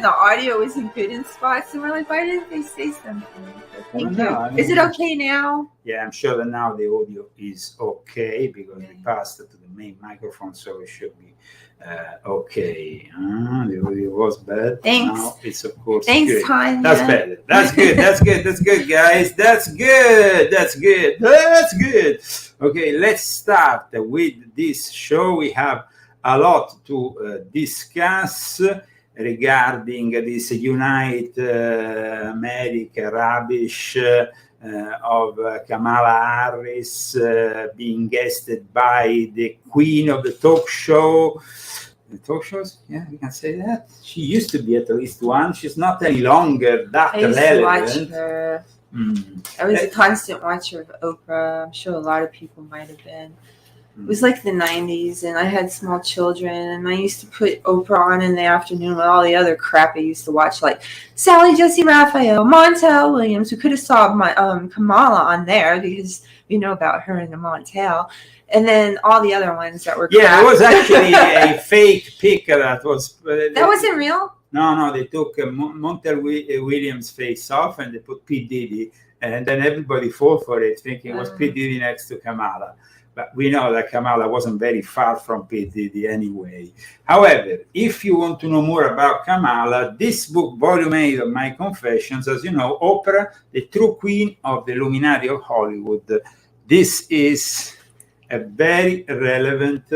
the audio wasn't good in spots, and we're like, why didn't they say something? Thank you. I mean, is it okay now? Yeah, I'm sure that now the audio is okay because we passed it to the main microphone, so it should be okay. The audio was bad. Thanks. Now it's of course Thanks, good. Tanya. That's better. That's good. That's good. That's good, guys. That's good. That's good. That's good. Okay, let's start with this show. We have a lot to discuss regarding this Unite America rubbish of Kamala Harris being guested by the queen of the talk show. The talk shows, yeah, we can say that. She used to be at least one. She's not any longer that relevant. I used to watch her. I was a constant watcher of Oprah. I'm sure a lot of people might have been. It was like the 90s, and I had small children, and I used to put Oprah on in the afternoon with all the other crap I used to watch, like Sally Jesse Raphael, Montel Williams. We could have saw my Kamala on there because we know about her in the Montel, and then all the other ones that were crap. Yeah, it was actually a fake pic that was... that wasn't real? No, they took Montel Williams' face off, and they put P. Diddy, and then everybody fought for it, thinking it was P. Diddy next to Kamala. But we know that Kamala wasn't very far from P. Diddy anyway. However, if you want to know more about Kamala, this book, Volume 8 of My Confessions, as you know, Oprah, the true queen of the Illuminati of Hollywood. This is a very relevant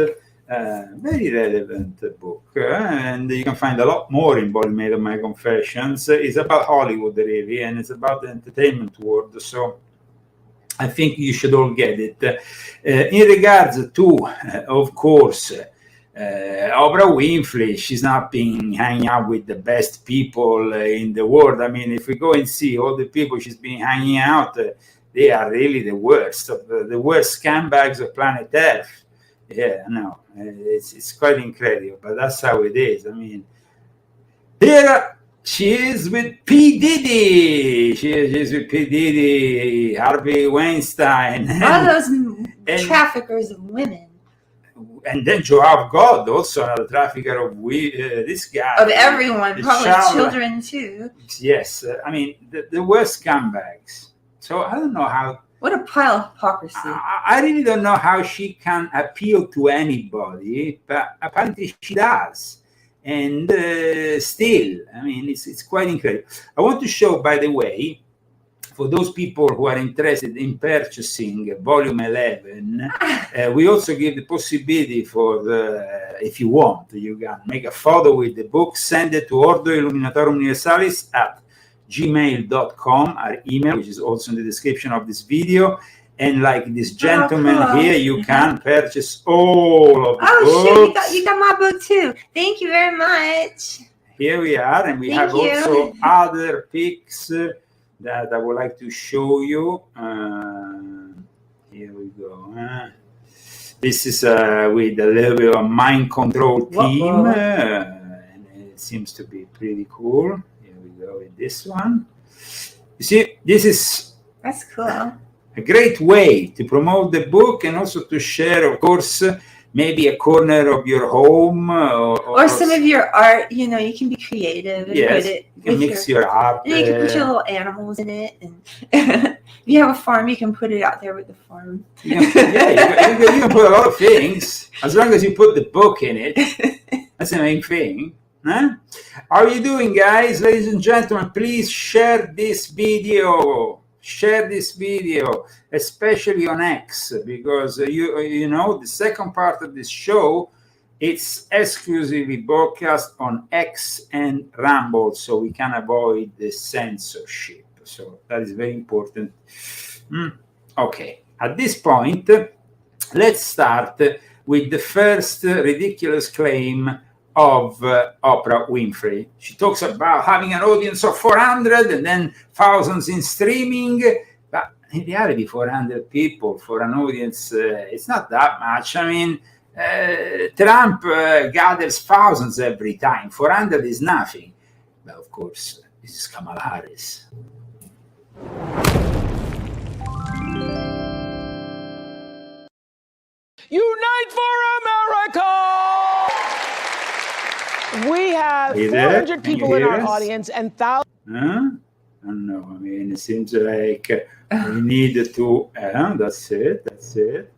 book. And you can find a lot more in Volume 8 of My Confessions. It's about Hollywood, really, and it's about the entertainment world. So I think you should all get it. In regards to, of course, Oprah Winfrey, she's not been hanging out with the best people in the world. I mean, if we go and see all the people she's been hanging out, they are really the worst scumbags of planet Earth. Yeah, no, it's quite incredible, but that's how it is. I mean, here she is with P. Diddy. She is with P. Diddy, Harvey Weinstein. All those traffickers of women. And then Joab God, also another trafficker of this guy. Of everyone, probably children too. Yes, I mean, the worst scumbags. So I don't know how... What a pile of hypocrisy. I really don't know how she can appeal to anybody, but apparently she does. And still, I mean, it's quite incredible. I want to show, by the way, for those people who are interested in purchasing Volume 11, we also give the possibility for if you want, you can make a photo with the book, send it to Ordo Illuminatorum Universalis at gmail.com, our email, which is also in the description of this video. And like this gentleman here, you can purchase all of the books. Shit, you got my book too. Thank you very much. Here we are, and we have also other pics that I would like to show you. Here we go. This is with a little bit of mind control team, and it seems to be pretty cool. Here we go with this one. You see, that's cool. A great way to promote the book and also to share, of course, maybe a corner of your home or some of your art. You know, you can be creative and put it. You can mix your art. And you can put your little animals in it, and if you have a farm, you can put it out there with the farm. You can put a lot of things as long as you put the book in it. That's the main thing. Huh? How are you doing, guys? Ladies and gentlemen, please share this video. Share this video, especially on X, because you know the second part of this show, it's exclusively broadcast on X and Rumble, so we can avoid the censorship. So that is very important. Okay, at this point, let's start with the first ridiculous claim of Oprah Winfrey. She talks about having an audience of 400 and then thousands in streaming, but in reality 400 people for an audience, it's not that much. I mean, Trump gathers thousands every time. 400 is nothing. But of course, this is Kamala Harris. Unite for America! We have 400 people in our audience and thousands. I don't know. I mean, it seems like we need to. That's it. That's it.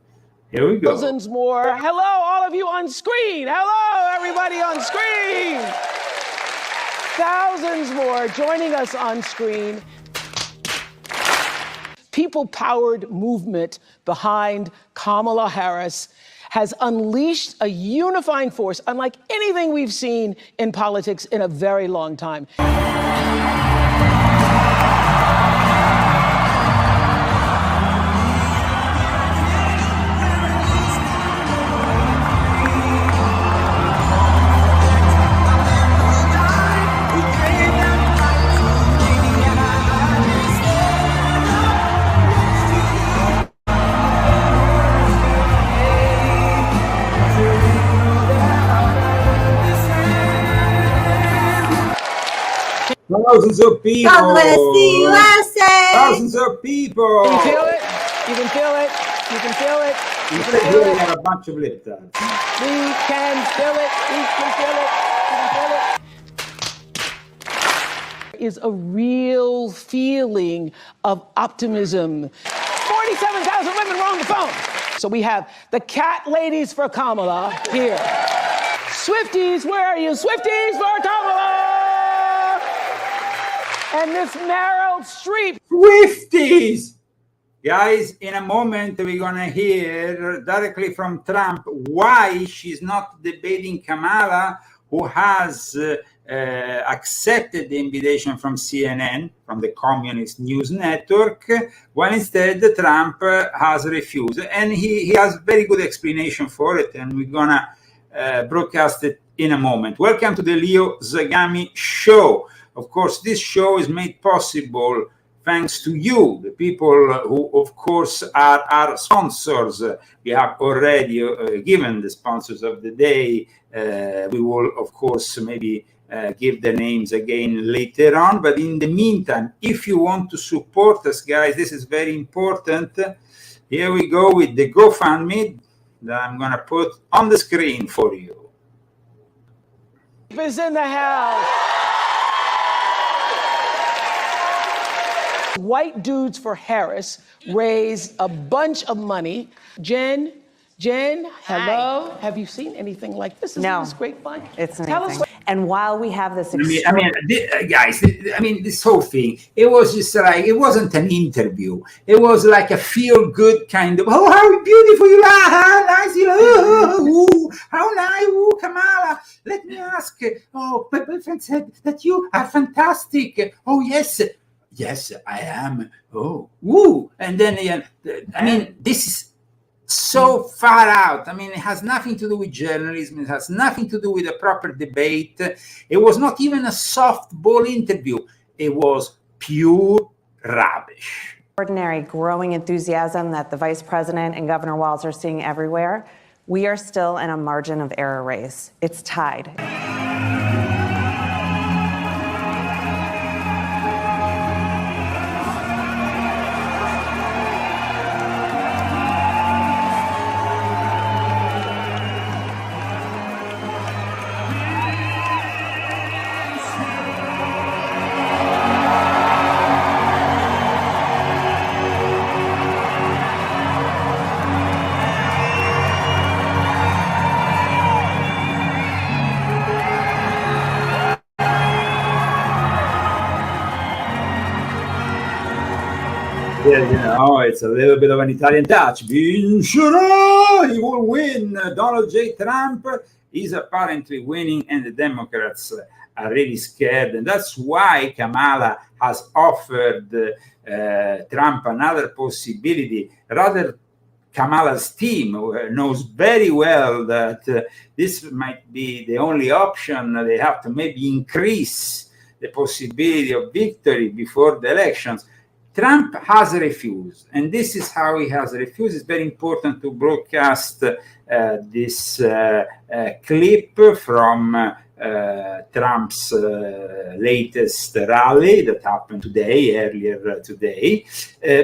Here we go. Thousands more. Hello, all of you on screen. Hello, everybody on screen. Thousands more joining us on screen. People-powered movement behind Kamala Harris has unleashed a unifying force unlike anything we've seen in politics in a very long time. Thousands of people. God bless the USA. Thousands of people. Can you feel it? You can feel it. You can feel it. You can feel We it. have a bunch of lip tabs. We can feel it. We can feel it. We can feel it. Is a real feeling of optimism. 47,000 women were on the phone. So we have the cat ladies for Kamala here. Swifties, where are you? Swifties for Kamala! And Miss Meryl Streep. Swifties! Guys, in a moment, we're going to hear directly from Trump why she's not debating Kamala, who has accepted the invitation from CNN, from the Communist News Network, while instead Trump has refused. And he has very good explanation for it, and we're going to broadcast it in a moment. Welcome to the Leo Zagami Show. Of course, this show is made possible thanks to you, the people who, of course, are our sponsors. We have already given the sponsors of the day. We will, of course, maybe give the names again later on. But in the meantime, if you want to support us, guys, this is very important. Here we go with the GoFundMe that I'm going to put on the screen for you. Is in the house. White Dudes for Harris raised a bunch of money. Jen, hello. Hi. Have you seen anything like this? Isn't this great fun? It's amazing. Tell us and while we have this, guys, this whole thing, it was just like, it wasn't an interview. It was like a feel-good kind of, oh, how beautiful you are, how nice you are, ooh, how nice, ooh, Kamala. Let me ask, oh, my boyfriend said that you are fantastic. Oh, yes, I am. Oh, woo. And then, this is so far out. It has nothing to do with journalism. It has nothing to do with a proper debate. It was not even a softball interview. It was pure rubbish. Ordinary growing enthusiasm that the vice president and Governor Walz are seeing everywhere. We are still in a margin of error race. It's tied. Yeah, it's a little bit of an Italian touch. Vincerà! He will win. Donald J. Trump is apparently winning, and the Democrats are really scared. And that's why Kamala has offered Trump another possibility. Rather, Kamala's team knows very well that this might be the only option. They have to maybe increase the possibility of victory before the elections. Trump has refused, and this is how he has refused. It's very important to broadcast this clip from Trump's latest rally that happened earlier today,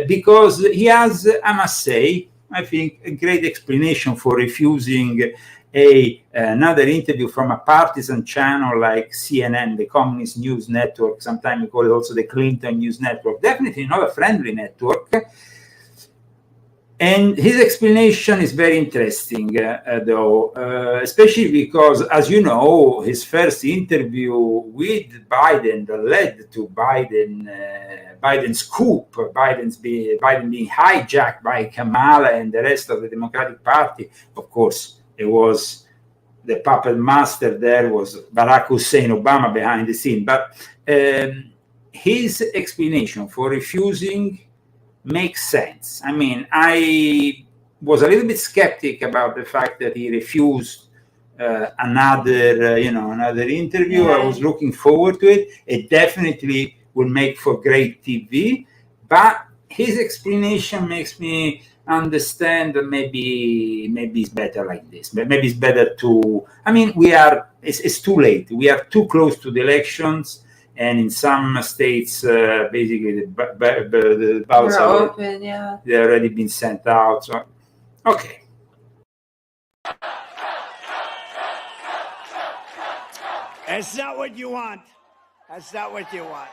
because he has, I must say, I think, a great explanation for refusing another interview from a partisan channel like CNN, the Communist News Network, sometimes we call it also the Clinton News Network, definitely not a friendly network. And his explanation is very interesting, though, especially because, as you know, his first interview with Biden that led to Biden's coup, Biden being hijacked by Kamala and the rest of the Democratic Party. Of course, it was the puppet master there was Barack Hussein Obama behind the scene. But his explanation for refusing makes sense. I mean, I was a little bit skeptic about the fact that he refused another interview. Yeah. I was looking forward to it. It definitely will make for great TV, but his explanation makes me understand that maybe it's better like this. But maybe it's better to. I mean, it's too late. We are too close to the elections. And in some states, basically, the ballots are open, yeah. They've already been sent out. So, okay. That's not what you want. That's not what you want.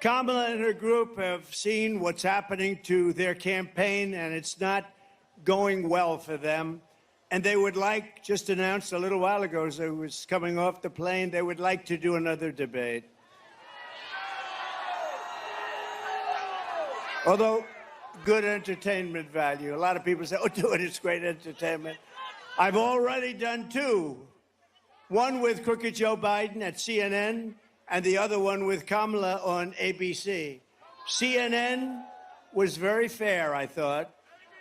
Kamala and her group have seen what's happening to their campaign, and it's not going well for them. And they would like, just announced a little while ago as I was coming off the plane, they would like to do another debate. Although, good entertainment value. A lot of people say, oh, do it, it's great entertainment. I've already done two. One with Crooked Joe Biden at CNN, and the other one with Kamala on ABC. CNN was very fair, I thought.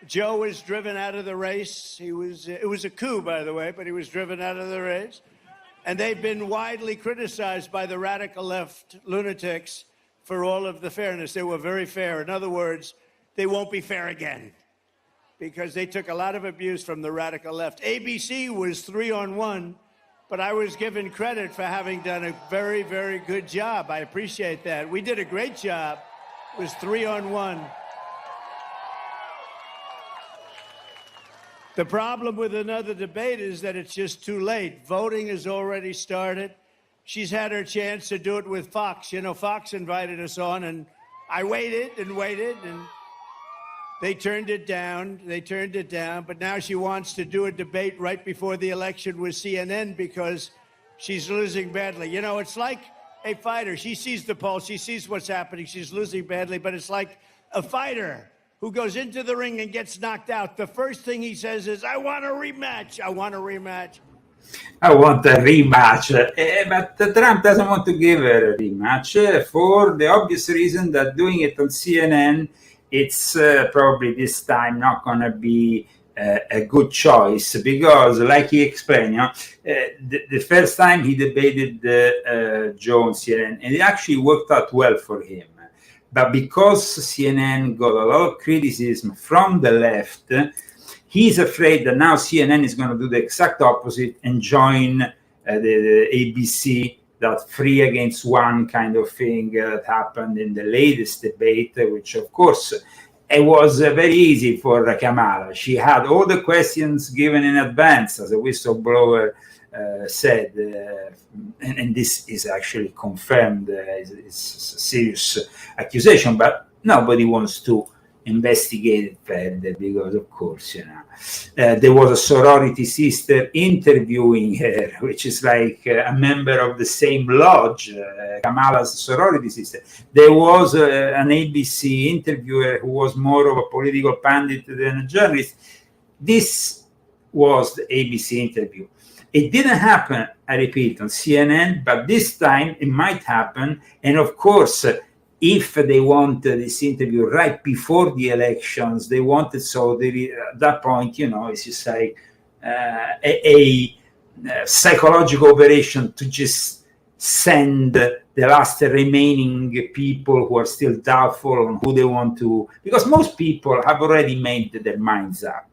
Joe was driven out of the race. It was a coup, by the way, but he was driven out of the race. And they've been widely criticized by the radical left lunatics for all of the fairness. They were very fair. In other words, they won't be fair again because they took a lot of abuse from the radical left. ABC was 3-on-1, but I was given credit for having done a very, very good job. I appreciate that. We did a great job. It was 3-on-1. The problem with another debate is that it's just too late. Voting has already started. She's had her chance to do it with Fox. You know, Fox invited us on, and I waited, and they turned it down. But now she wants to do a debate right before the election with CNN because she's losing badly. You know, it's like a fighter. She sees the pulse. She sees what's happening. She's losing badly, but it's like a fighter who goes into the ring and gets knocked out. The first thing he says is, I want a rematch. I want a rematch. I want a rematch. But Trump doesn't want to give her a rematch for the obvious reason that doing it on CNN, it's probably this time not going to be a good choice because, like he explained, the first time he debated Joe on CNN, and it actually worked out well for him. But because CNN got a lot of criticism from the left, he's afraid that now CNN is going to do the exact opposite and join the ABC, that 3 against 1 kind of thing that happened in the latest debate, which, of course, it was very easy for Kamala. She had all the questions given in advance, as a whistleblower said, and this is actually confirmed. It's a serious accusation, but nobody wants to investigate it further because, of course, there was a sorority sister interviewing her, which is like a member of the same lodge, Kamala's sorority sister. There was an ABC interviewer who was more of a political pundit than a journalist. This was the ABC interview. It didn't happen, I repeat, on CNN, but this time it might happen. And of course, if they want this interview right before the elections, they wanted, so they, at that point, it's just like a psychological operation to just send the last remaining people who are still doubtful on who they want to, because most people have already made their minds up.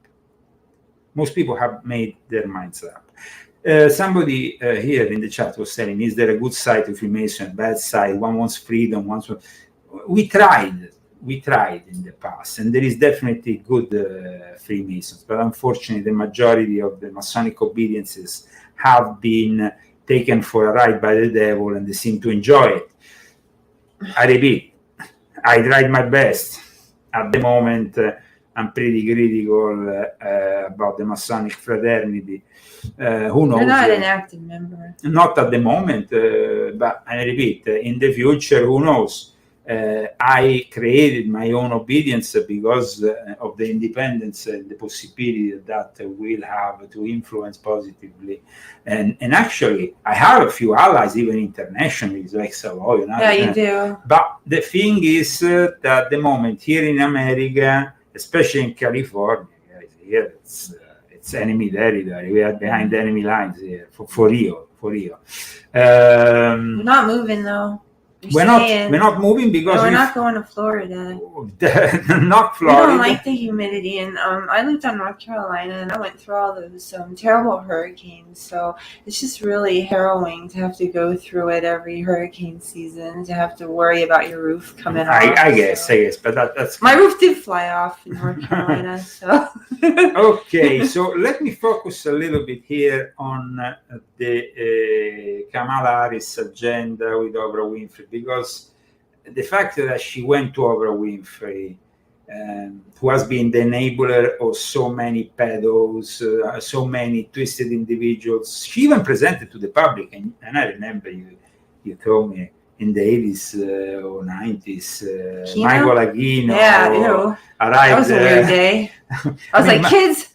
Somebody here in the chat was saying, is there a good side to Freemason, bad side? One wants freedom, we tried. we tried in the past, and there is definitely good Freemasons, but unfortunately the majority of the Masonic obediences have been taken for a ride by the devil, and they seem to enjoy it. I repeat, I tried my best. At the moment, I'm pretty critical about the Masonic fraternity. Who knows? You're not an active member. Not at the moment, but I repeat, in the future, who knows? I created my own obedience because of the independence and the possibility that will have to influence positively. And actually, I have a few allies, even internationally, like Savoy. Yeah, you do. But the thing is that at the moment here in America, especially in California, here it's enemy territory. We are behind enemy lines here for real. We're not moving though. We're not moving because we're not going to Florida. Not Florida. We don't like the humidity, and I lived on North Carolina, and I went through all those terrible hurricanes. So it's just really harrowing to have to go through it every hurricane season, to have to worry about your roof coming off. I guess, but that's my roof did fly off in North Carolina. So okay, so let me focus a little bit here on the Kamala Harris agenda with Oprah Winfrey, because the fact that she went to Oprah Winfrey, who has been the enabler of so many pedos, so many twisted individuals, she even presented to the public, and I remember you told me in the 80s or 90s, Michael Aquino arrived. That was a weird day. I was like, kids,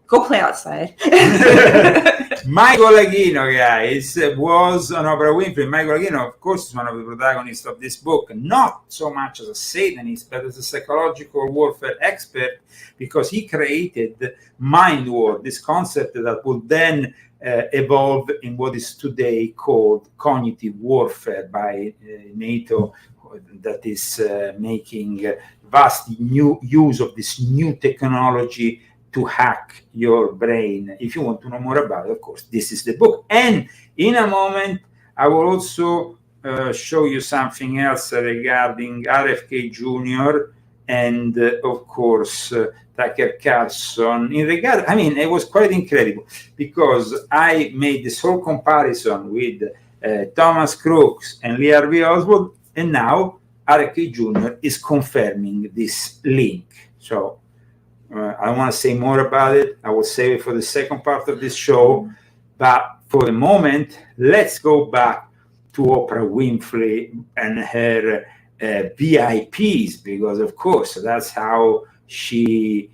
go play outside. Michael Aquino, guys, was on Oprah Winfrey. Michael Aquino, of course, is one of the protagonists of this book, not so much as a Satanist, but as a psychological warfare expert, because he created mind war, this concept that would then evolve in what is today called cognitive warfare by NATO, that is making vast new use of this new technology to hack your brain. If you want to know more about it, of course, this is the book. And in a moment, I will also show you something else regarding RFK Jr. and, of course, Tucker Carlson. It was quite incredible, because I made this whole comparison with Thomas Crooks and Lee Harvey Oswald, and now RFK Jr. is confirming this link. So I don't want to say more about it. I will save it for the second part of this show. But for the moment, let's go back to Oprah Winfrey and her VIPs, because, of course, that's how she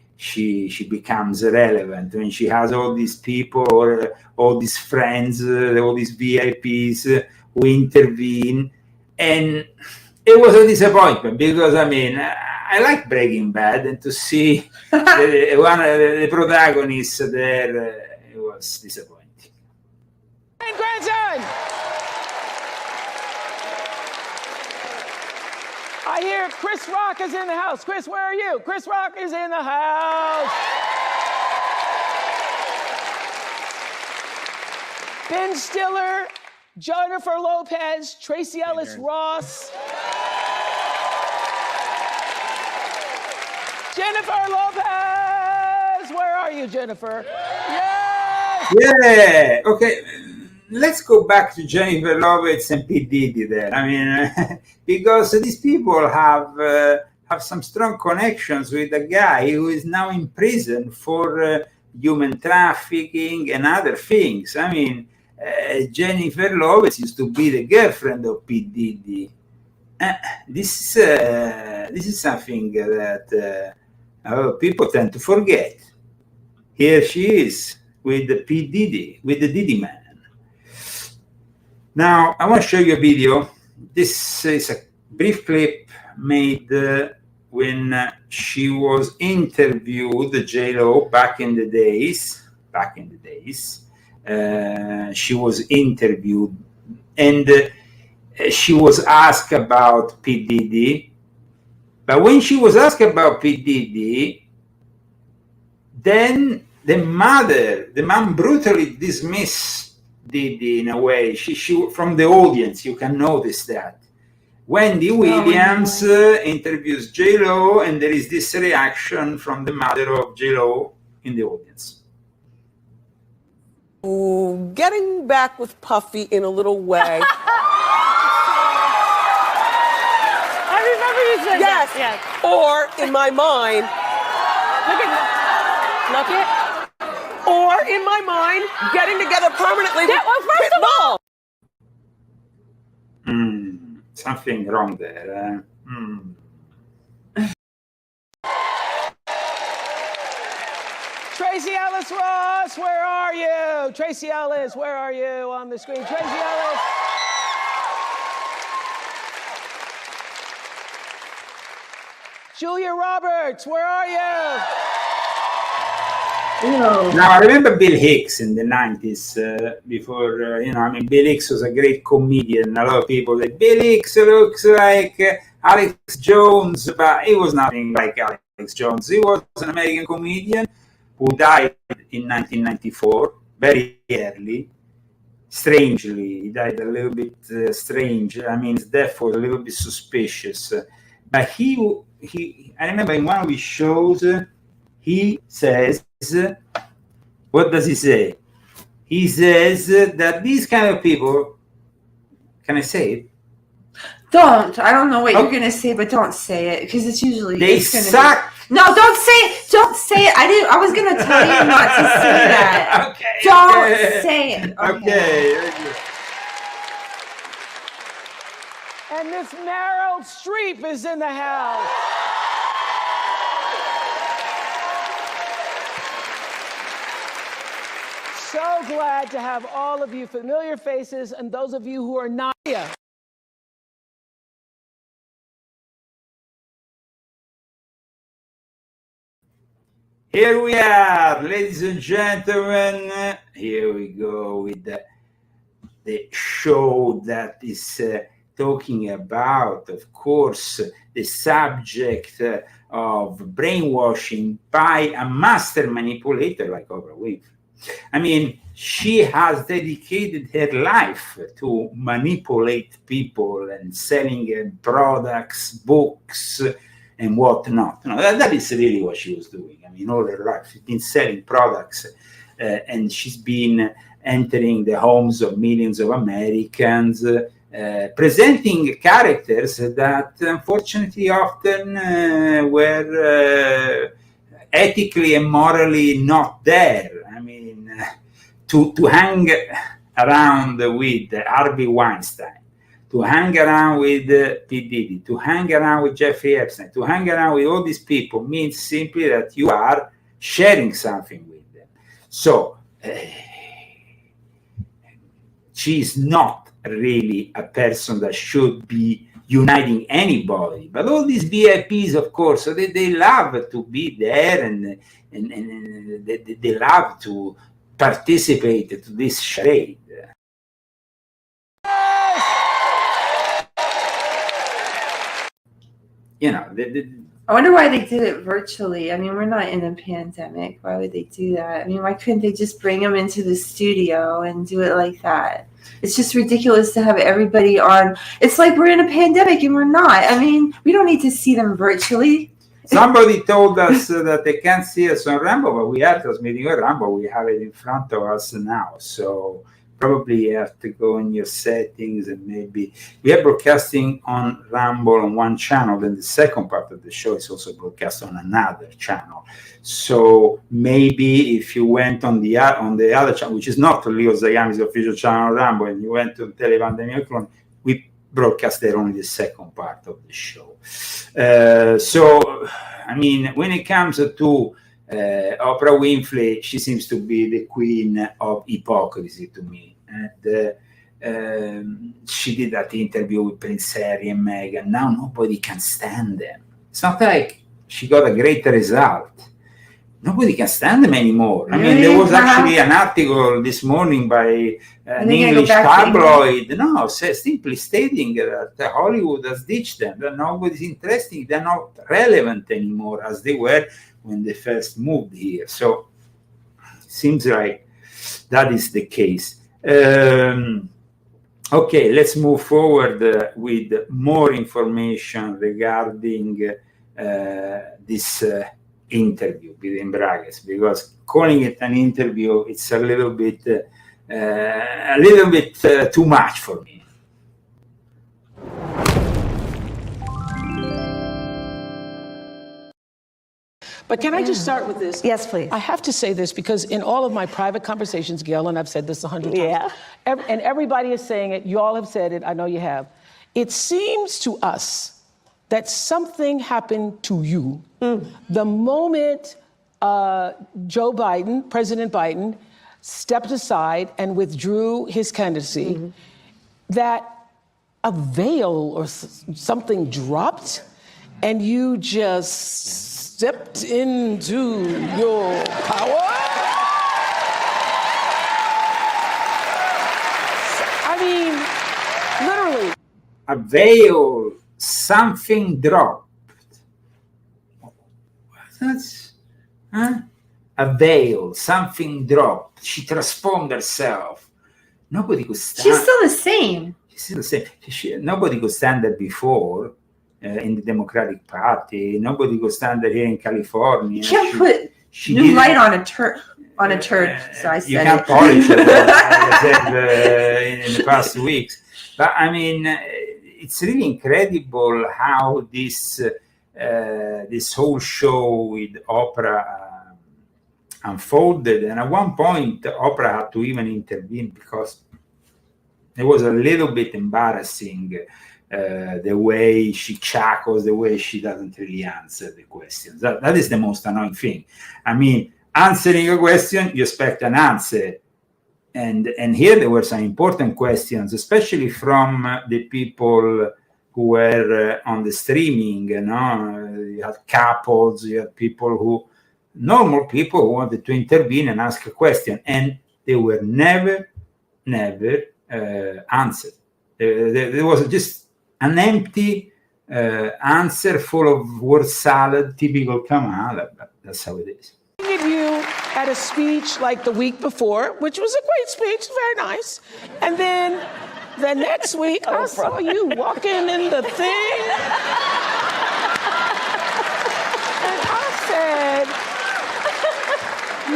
becomes relevant. When she has all these people, or all these friends, all these VIPs who intervene. And it was a disappointment, because, I like Breaking Bad, and to see one of the protagonists there, it was disappointing. Hey, grandson! I hear Chris Rock is in the house. Chris, where are you? Chris Rock is in the house. Ben Stiller, Jennifer Lopez, Tracy Ellis Ross. Jennifer Lopez! Where are you, Jennifer? Yes! Yeah! Okay, let's go back to Jennifer Lopez and P. Diddy there. Because these people have some strong connections with a guy who is now in prison for human trafficking and other things. Jennifer Lopez used to be the girlfriend of P. Diddy. This is something that people tend to forget. Here she is with the P. Diddy, with the Diddy man. Now, I want to show you a video. This is a brief clip made when she was interviewed, J-Lo, back in the days. She was interviewed, and she was asked about P. Diddy. But when she was asked about P. Diddy, then the mom brutally dismissed Diddy in a way. She from the audience, you can notice that. Wendy Williams interviews J-Lo, and there is this reaction from the mother of J-Lo in the audience. Ooh, getting back with Puffy in a little way. I remember you said Yes. that. Yes. Or in my mind, Look it. or in my mind, getting together permanently Yeah, well, first of all, Something wrong there. Tracy Ellis Ross, where are you? Tracy Ellis, where are you on the screen? Tracy Ellis. Julia Roberts, where are you? Now, I remember Bill Hicks in the 90s, before, Bill Hicks was a great comedian. A lot of people said, Bill Hicks looks like Alex Jones, but he was nothing like Alex Jones. He was an American comedian who died in 1994, very early. Strangely, he died a little bit strange. I mean, his death was a little bit suspicious. But I remember in one of his shows, he says, what does he say? He says that these kind of people, can I say it? Don't. I don't know what you're gonna say, but don't say it because it's usually They it's gonna suck. No, don't say it. Don't say it. I was gonna tell you not to say that. Okay. Don't say it. Okay. And Miss Meryl Streep is in the house. So glad to have all of you familiar faces and those of you who are not here. Here we are, ladies and gentlemen. Here we go with the show that is talking about, of course, the subject of brainwashing by a master manipulator like Oprah Winfrey. I mean, she has dedicated her life to manipulate people and selling products, books, and whatnot. That is really what she was doing. I mean, all her life, she's been selling products, and she's been entering the homes of millions of Americans, presenting characters that unfortunately often were ethically and morally not there. I mean, to hang around with Harvey Weinstein, to hang around with P. Diddy, to hang around with Jeffrey Epstein, to hang around with all these people means simply that you are sharing something with them. So she's not really a person that should be uniting anybody. But all these VIPs, of course, so they love to be there and they love to participate to this charade. I wonder why they did it virtually. I mean, we're not in a pandemic. Why would they do that? I mean, why couldn't they just bring them into the studio and do it like that? It's just ridiculous to have everybody on. It's like we're in a pandemic and we're not. I mean, we don't need to see them virtually. Somebody told us that they can't see us on Rumble, but we are transmitting on Rumble. We have it in front of us now. So probably you have to go in your settings and maybe we are broadcasting on Rumble on one channel. Then the second part of the show is also broadcast on another channel. So maybe if you went on the other channel, which is not Leo Zagami's official channel on Rumble, and you went to Televandemia Clone, we broadcast there only the second part of the show. So, I mean, when it comes to Oprah Winfrey, she seems to be the queen of hypocrisy to me. And she did that interview with Prince Harry and Meghan. Now nobody can stand them. It's not like she got a great result. Nobody can stand them anymore. I mean, there was actually an article this morning by an English tabloid, simply stating that Hollywood has ditched them, that nobody's interested, they're not relevant anymore as they were when they first moved here. So it seems like that is the case. Okay, let's move forward with more information regarding this interview between brackets, because calling it an interview, it's a little bit too much for me. But can I just start with this? Yes, please. I have to say this because in all of my private conversations, Gail, and I've said this 100 times, Yeah. and everybody is saying it, you all have said it, I know you have. It seems to us that something happened to you the moment President Biden, stepped aside and withdrew his candidacy, that a veil or something dropped and you just stepped into your power? I mean, literally. A veil, something dropped. That's, huh? A veil, something dropped. She transformed herself. Nobody could stand. She's still the same. She's still the same. Nobody could stand there before. In the Democratic Party, nobody could stand there here in California. You can't put new light on a turd. So I said you can't polish it, as I said in the past weeks. But I mean, it's really incredible how this whole show with Oprah unfolded. And at one point, Oprah had to even intervene because it was a little bit embarrassing. The way she chuckles, the way she doesn't really answer the questions. That is the most annoying thing. I mean, answering a question, you expect an answer. And here there were some important questions, especially from the people who were on the streaming. You know, you had couples, you had normal people who wanted to intervene and ask a question. And they were never answered. There was just an empty answer full of word salad, typical Kamala. But that's how it is. You at a speech like the week before, which was a great speech, very nice. And then the next week, I saw you walking in the thing. And I said,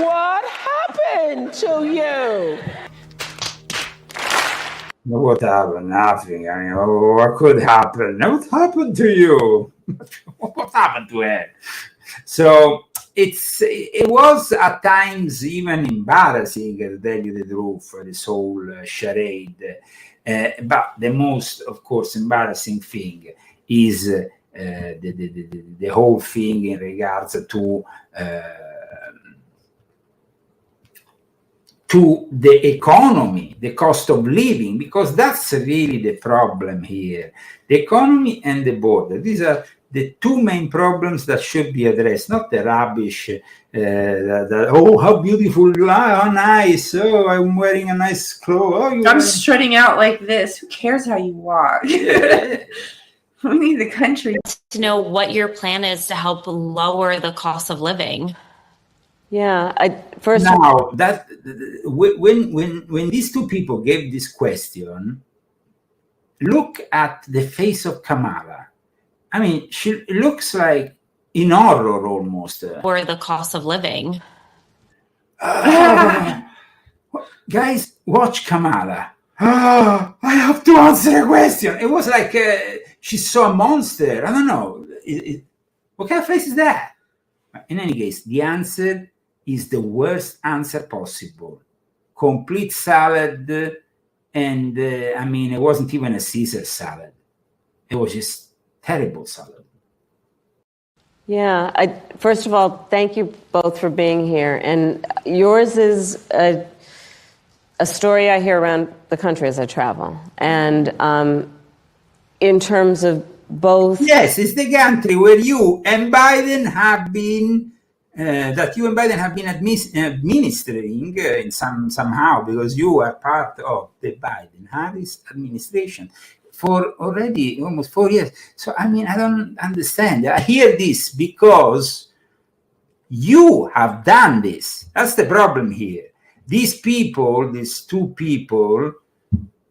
what happened to you? What happened? Nothing. I mean, what could happen? What happened to you? What happened to her? So it was at times even embarrassing, to tell you the truth, this whole charade. But the most, of course, embarrassing thing is the whole thing in regards to the economy, the cost of living, because that's really the problem here. The economy and the border. These are the two main problems that should be addressed, not the rubbish. Oh, how beautiful you are, how nice. Oh, I'm wearing a nice clothes. Oh, I'm strutting out like this. Who cares how you walk? We need the country. To know what your plan is to help lower the cost of living. Yeah, that when these two people gave this question, look at the face of Kamala. I mean, she looks like in horror almost. Lower the cost of living. Guys, watch Kamala. I have to answer a question. It was like she saw a monster. I don't know. What kind of face is that? In any case, the answer is the worst answer possible. Complete salad, and I mean, it wasn't even a Caesar salad. It was just terrible salad. Yeah, first of all, thank you both for being here. And yours is a story I hear around the country as I travel. And in terms of both... Yes, it's the country where you and Biden have been... administering in somehow, because you are part of the Biden-Harris administration for already almost 4 years. So, I mean, I don't understand. I hear this because you have done this. That's the problem here. These people, these two people,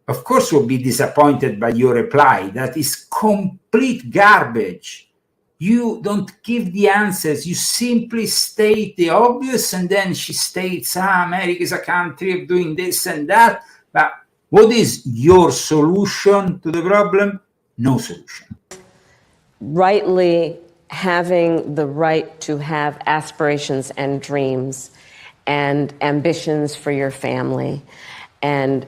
of course, will be disappointed by your reply. That is complete garbage. You don't give the answers. You simply state the obvious, and then she states, America is a country of doing this and that. But what is your solution to the problem? No solution. Rightly having the right to have aspirations and dreams and ambitions for your family, and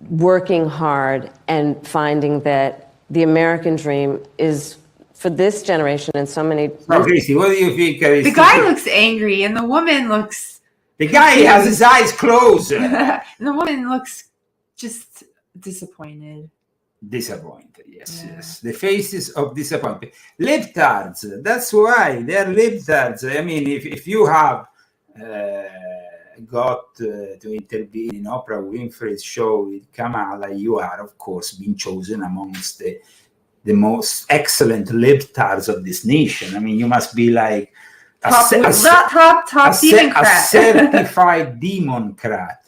working hard and finding that the American dream is, for this generation and so many... Oh, Christy, what do you think? The guy looks angry and the woman looks... The guy has his eyes closed. The woman looks just disappointed. Disappointed, yes. The faces of disappointment. Libtards, that's why they're libtards. I mean, if you have got to intervene in Oprah Winfrey's show with Kamala, you are, of course, being chosen amongst the most excellent libtards of this nation. I mean, you must be like top Democrat. A certified Democrat.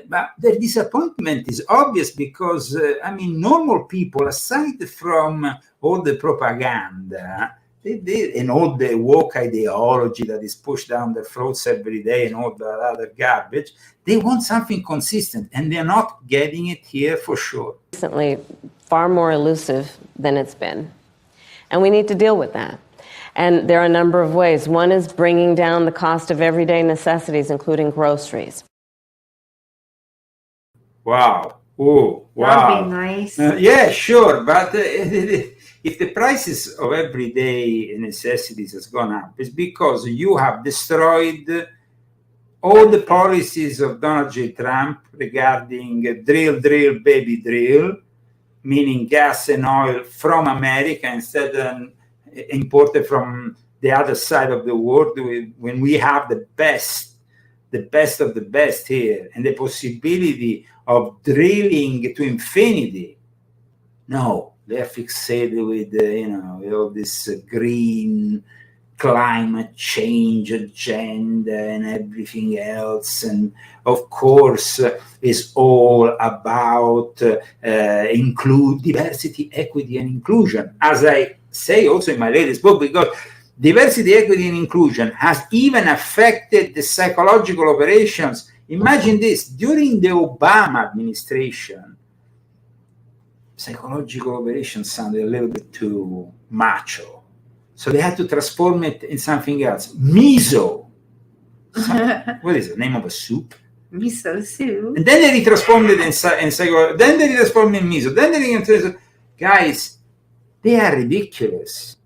But the disappointment is obvious because, I mean, normal people, aside from all the propaganda and all the woke ideology that is pushed down their throats every day and all the other garbage, they want something consistent, and they're not getting it here for sure. Recently, far more elusive than it's been. And we need to deal with that. And there are a number of ways. One is bringing down the cost of everyday necessities, including groceries. Wow. Oh, wow. That'd be nice. Yeah, sure. But if the prices of everyday necessities has gone up, it's because you have destroyed all the policies of Donald J. Trump regarding drill, baby, drill, meaning gas and oil from America instead of imported from the other side of the world, when we have the best of the best here, and the possibility of drilling to infinity. No, they're fixated with, with all this green climate change agenda and everything else. And of course, it's all about include diversity, equity, and inclusion. As I say also in my latest book, because diversity, equity, and inclusion has even affected the psychological operations. Imagine this, during the Obama administration, psychological operations sounded a little bit too macho. So they had to transform it in something else. Miso. What is the name of a soup? Miso soup. And then they transformed it in psychology. Then they transformed it in miso. Then they guys, they are ridiculous.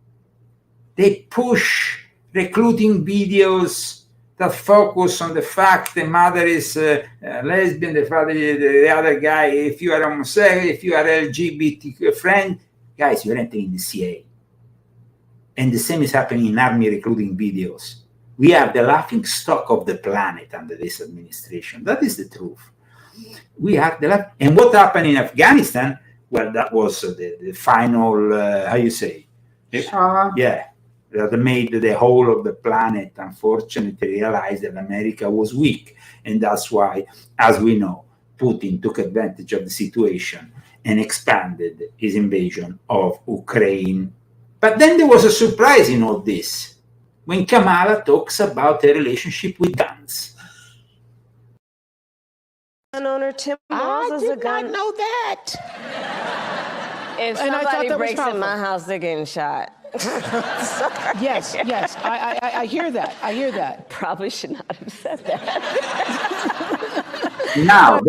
They push recruiting videos that focus on the fact the mother is lesbian, the father, the other guy, if you are homosexual, if you are LGBT friend, guys, you're entering the CIA. And the same is happening in army recruiting videos. We are the laughing stock of the planet under this administration. That is the truth. We are the and what happened in Afghanistan? Well, that was the final, how you say? Yeah. That made the whole of the planet, unfortunately, realize that America was weak. And that's why, as we know, Putin took advantage of the situation and expanded his invasion of Ukraine. But then there was a surprise in all this, when Kamala talks about her relationship with guns. Gun owner Tim Walz is a gun. I did not know that. If somebody breaks in my house, they're getting shot. Yes, I hear that. I hear that. Probably should not have said that. Now,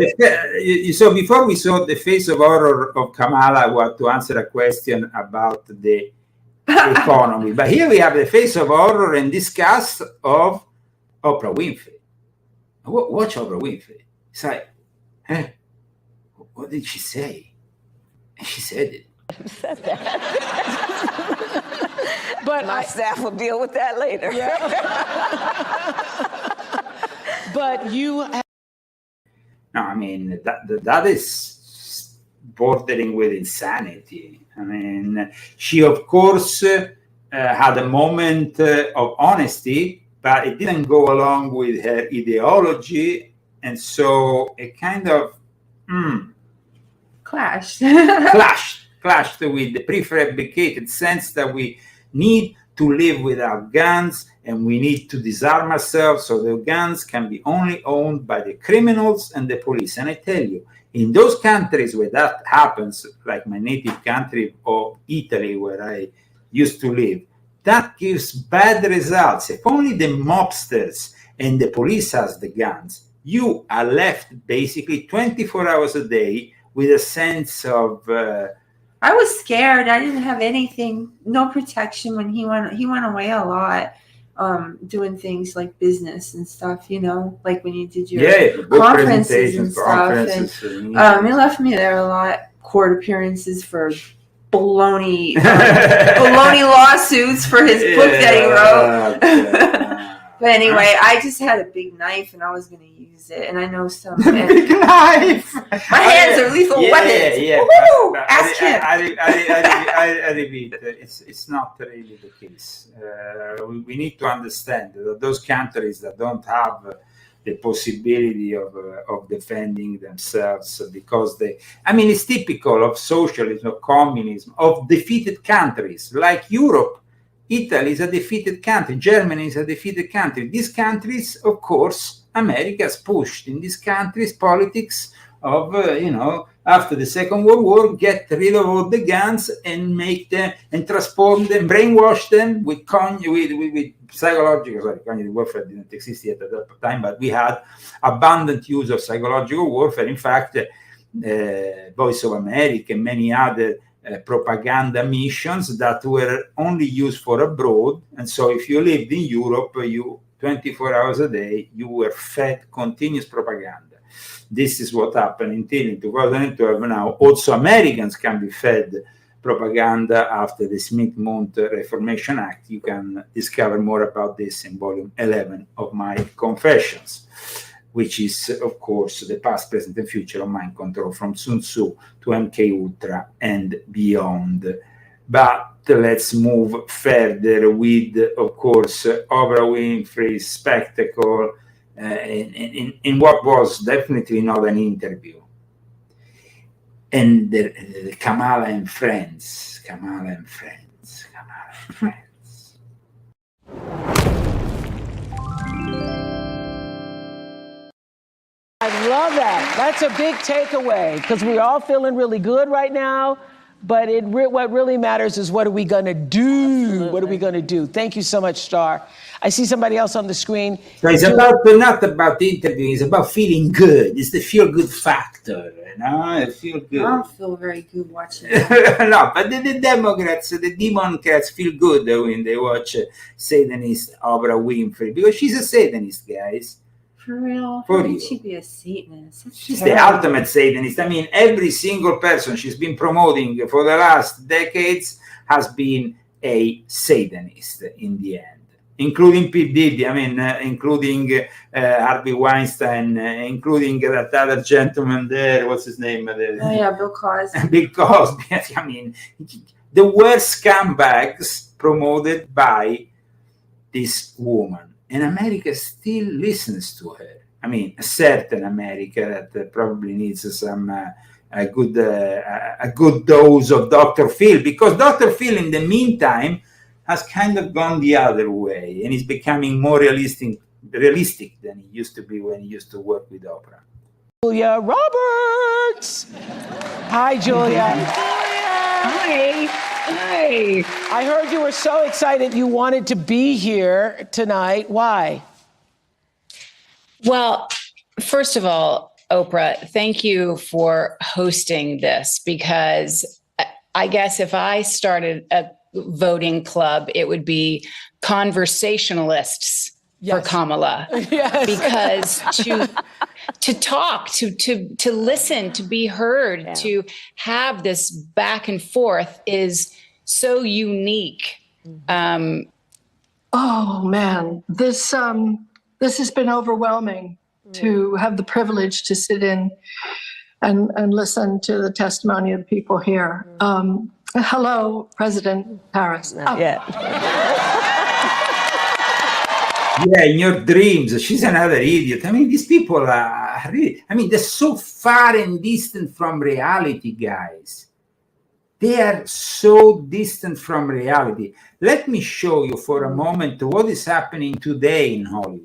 so before we saw the face of horror of Kamala, I want to answer a question about the economy. But here we have the face of horror and disgust of Oprah Winfrey. Watch Oprah Winfrey. It's like, what did she say? And she said it. Said that. But my staff will deal with that later. Yeah. But you. No, I mean that is bordering with insanity. I mean, she of course had a moment of honesty, but it didn't go along with her ideology, and so it kind of clashed. clashed with the prefabricated sense that we need to live without guns and we need to disarm ourselves so the guns can be only owned by the criminals and the police. And I tell you, in those countries where that happens, like my native country of Italy, where I used to live, that gives bad results. If only the mobsters and the police has the guns, you are left basically 24 hours a day with a sense of... I was scared. I didn't have anything, no protection when he went away a lot, doing things like business and stuff, you know, like when you did your conferences and stuff. And he left me there a lot. Court appearances for baloney lawsuits for his book that he wrote. But anyway, I just had a big knife and I was going to use it. And I know some... big knife! My hands are lethal weapons. Yeah. Woo! Ask him. I repeat, it's not really the case. We need to understand that those countries that don't have the possibility of defending themselves because they... I mean, it's typical of socialism, of communism, of defeated countries like Europe. Italy is a defeated country. Germany is a defeated country. These countries, of course, America has pushed in these countries politics of, after the Second World War, get rid of all the guns and make them and transform them, brainwash them with psychological. Cognitive warfare didn't exist yet at that time, but we had abundant use of psychological warfare. In fact, Voice of America and many other propaganda missions that were only used for abroad. And so if you lived in Europe, you 24 hours a day, you were fed continuous propaganda. This is what happened until in 2012. Now also Americans can be fed propaganda after the Smith-Mont Reformation Act. You can discover more about this in volume 11 of my Confessions, which is, of course, the past, present, and future of mind control from Sun Tzu to MK Ultra and beyond. But let's move further with, of course, Oprah Winfrey's spectacle in what was definitely not an interview. And the Kamala and friends. I love that. That's a big takeaway because we're all feeling really good right now. But what really matters is what are we going to do? Absolutely. What are we going to do? Thank you so much, Star. I see somebody else on the screen. So it's not about the interview. It's about feeling good. It's the feel-good factor. I feel good. I don't feel very good watching it. No, but the Democrats feel good when they watch Satanist Oprah Winfrey because she's a Satanist, guys. For real? How could she be a Satanist? She's the ultimate Satanist. I mean, every single person she's been promoting for the last decades has been a Satanist in the end, including Pete Diddy, including Harvey Weinstein, including that other gentleman there, what's his name? Bill Cosby. Bill Cosby. I mean, the worst scumbags promoted by this woman. And America still listens to her. I mean, a certain America that probably needs some a good dose of Dr. Phil, because Dr. Phil, in the meantime, has kind of gone the other way, and is becoming more realistic than he used to be when he used to work with Oprah. Julia Roberts. Hi, Julia. Hi. Hi. I heard you were so excited you wanted to be here tonight. Why? Well, first of all, Oprah, thank you for hosting this, because I guess if I started a voting club, it would be conversationalists for Kamala. Yes. Because to talk, to listen, to be heard, to have this back and forth is so unique. Oh man, this has been overwhelming to have the privilege to sit in and listen to the testimony of the people here. Hello, President Harris. Yeah, in your dreams. She's another idiot. I mean, these people are really, I mean, they're so far and distant from reality, guys. They are so distant from reality. Let me show you for a moment what is happening today in Hollywood.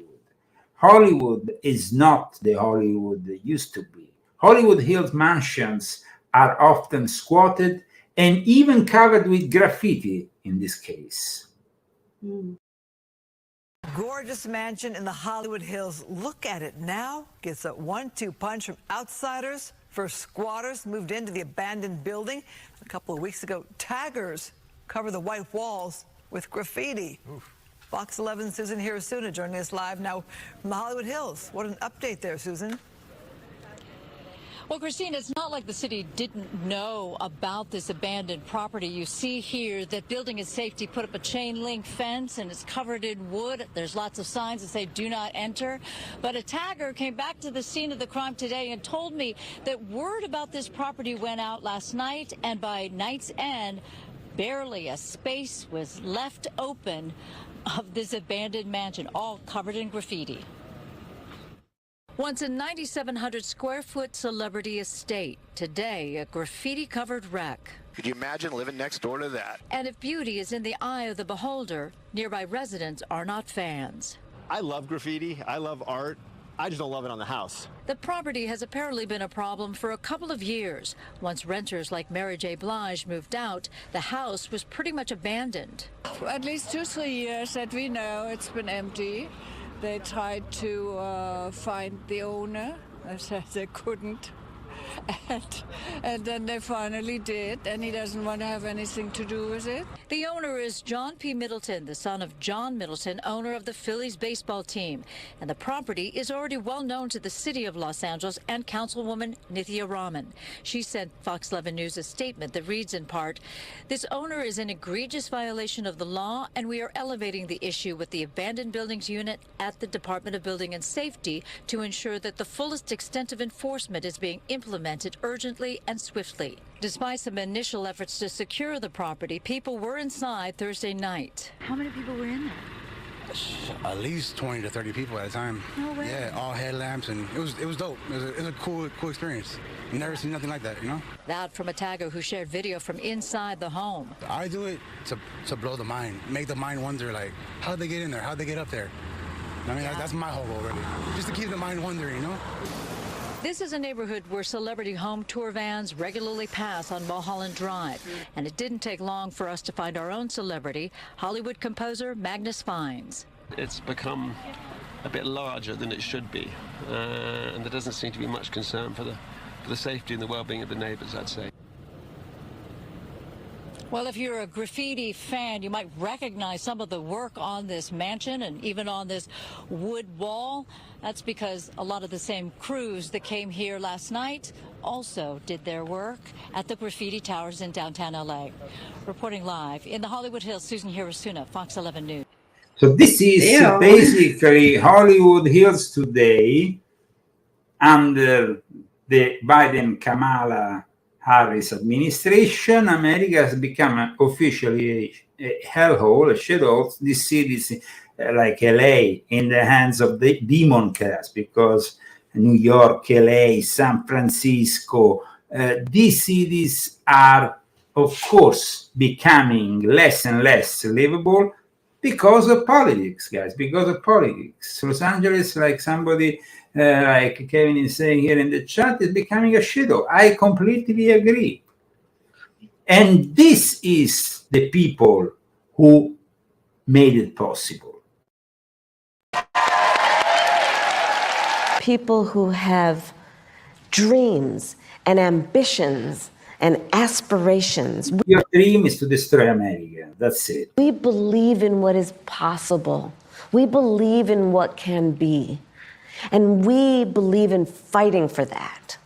Hollywood is not the Hollywood it used to be. Hollywood Hills mansions are often squatted and even covered with graffiti in this case. Gorgeous mansion in the Hollywood Hills. Look at it now. Gets a 1-2 punch from outsiders. First squatters moved into the abandoned building. A couple of weeks ago, taggers cover the white walls with graffiti. Oof. Fox 11's Susan Hirasuna joining us live now from the Hollywood Hills. What an update there, Susan. Well, Christine, it's not like the city didn't know about this abandoned property. You see here that Building and Safety put up a chain link fence and it's covered in wood. There's lots of signs that say do not enter. But a tagger came back to the scene of the crime today and told me that word about this property went out last night, and by night's end, barely a space was left open of this abandoned mansion, all covered in graffiti. Once a 9,700 square foot celebrity estate, today a graffiti-covered wreck. Could you imagine living next door to that? And if beauty is in the eye of the beholder, nearby residents are not fans. I love graffiti. I love art. I just don't love it on the house. The property has apparently been a problem for a couple of years. Once renters like Mary J. Blige moved out, the house was pretty much abandoned. For at least 2-3 years that we know it's been empty. They tried to find the owner. They said they couldn't. And then they finally did, and he doesn't want to have anything to do with it. The owner is John P. Middleton, the son of John Middleton, owner of the Phillies baseball team. And the property is already well known to the city of Los Angeles and Councilwoman Nithya Raman. She sent Fox 11 News a statement that reads in part, "This owner is an egregious violation of the law, and we are elevating the issue with the abandoned buildings unit at the Department of Building and Safety to ensure that the fullest extent of enforcement is being implemented urgently and swiftly." Despite some initial efforts to secure the property, people were inside Thursday night. How many people were in there? At least 20 to 30 people at a time. No way. Yeah, all headlamps, and it was dope. It was a cool experience. Never seen nothing like that, you know? That from a tagger who shared video from inside the home. I do it to blow the mind, make the mind wonder, like, how'd they get in there? How'd they get up there? I mean, that's my whole goal, really. Just to keep the mind wondering, you know? This is a neighborhood where celebrity home tour vans regularly pass on Mulholland Drive. And it didn't take long for us to find our own celebrity, Hollywood composer Magnus Fines. It's become a bit larger than it should be. And there doesn't seem to be much concern for the safety and the well-being of the neighbors, I'd say. Well, if you're a graffiti fan, you might recognize some of the work on this mansion and even on this wood wall. That's because a lot of the same crews that came here last night also did their work at the graffiti towers in downtown LA. Reporting live in the Hollywood Hills, Susan Hirasuna, Fox 11 News. So this is basically Hollywood Hills today under the Biden-Kamala Harris administration. America has become officially a hellhole, a shithole. This city is like LA in the hands of the demon cast, because New York, LA, San Francisco, these cities are, of course, becoming less and less livable because of politics, guys, because of politics. Los Angeles, like somebody like Kevin is saying here in the chat, is becoming a shithole. I completely agree. And this is the people who made it possible. People who have dreams and ambitions and aspirations. Your dream is to destroy America. That's it. We believe in what is possible. We believe in what can be. And we believe in fighting for that.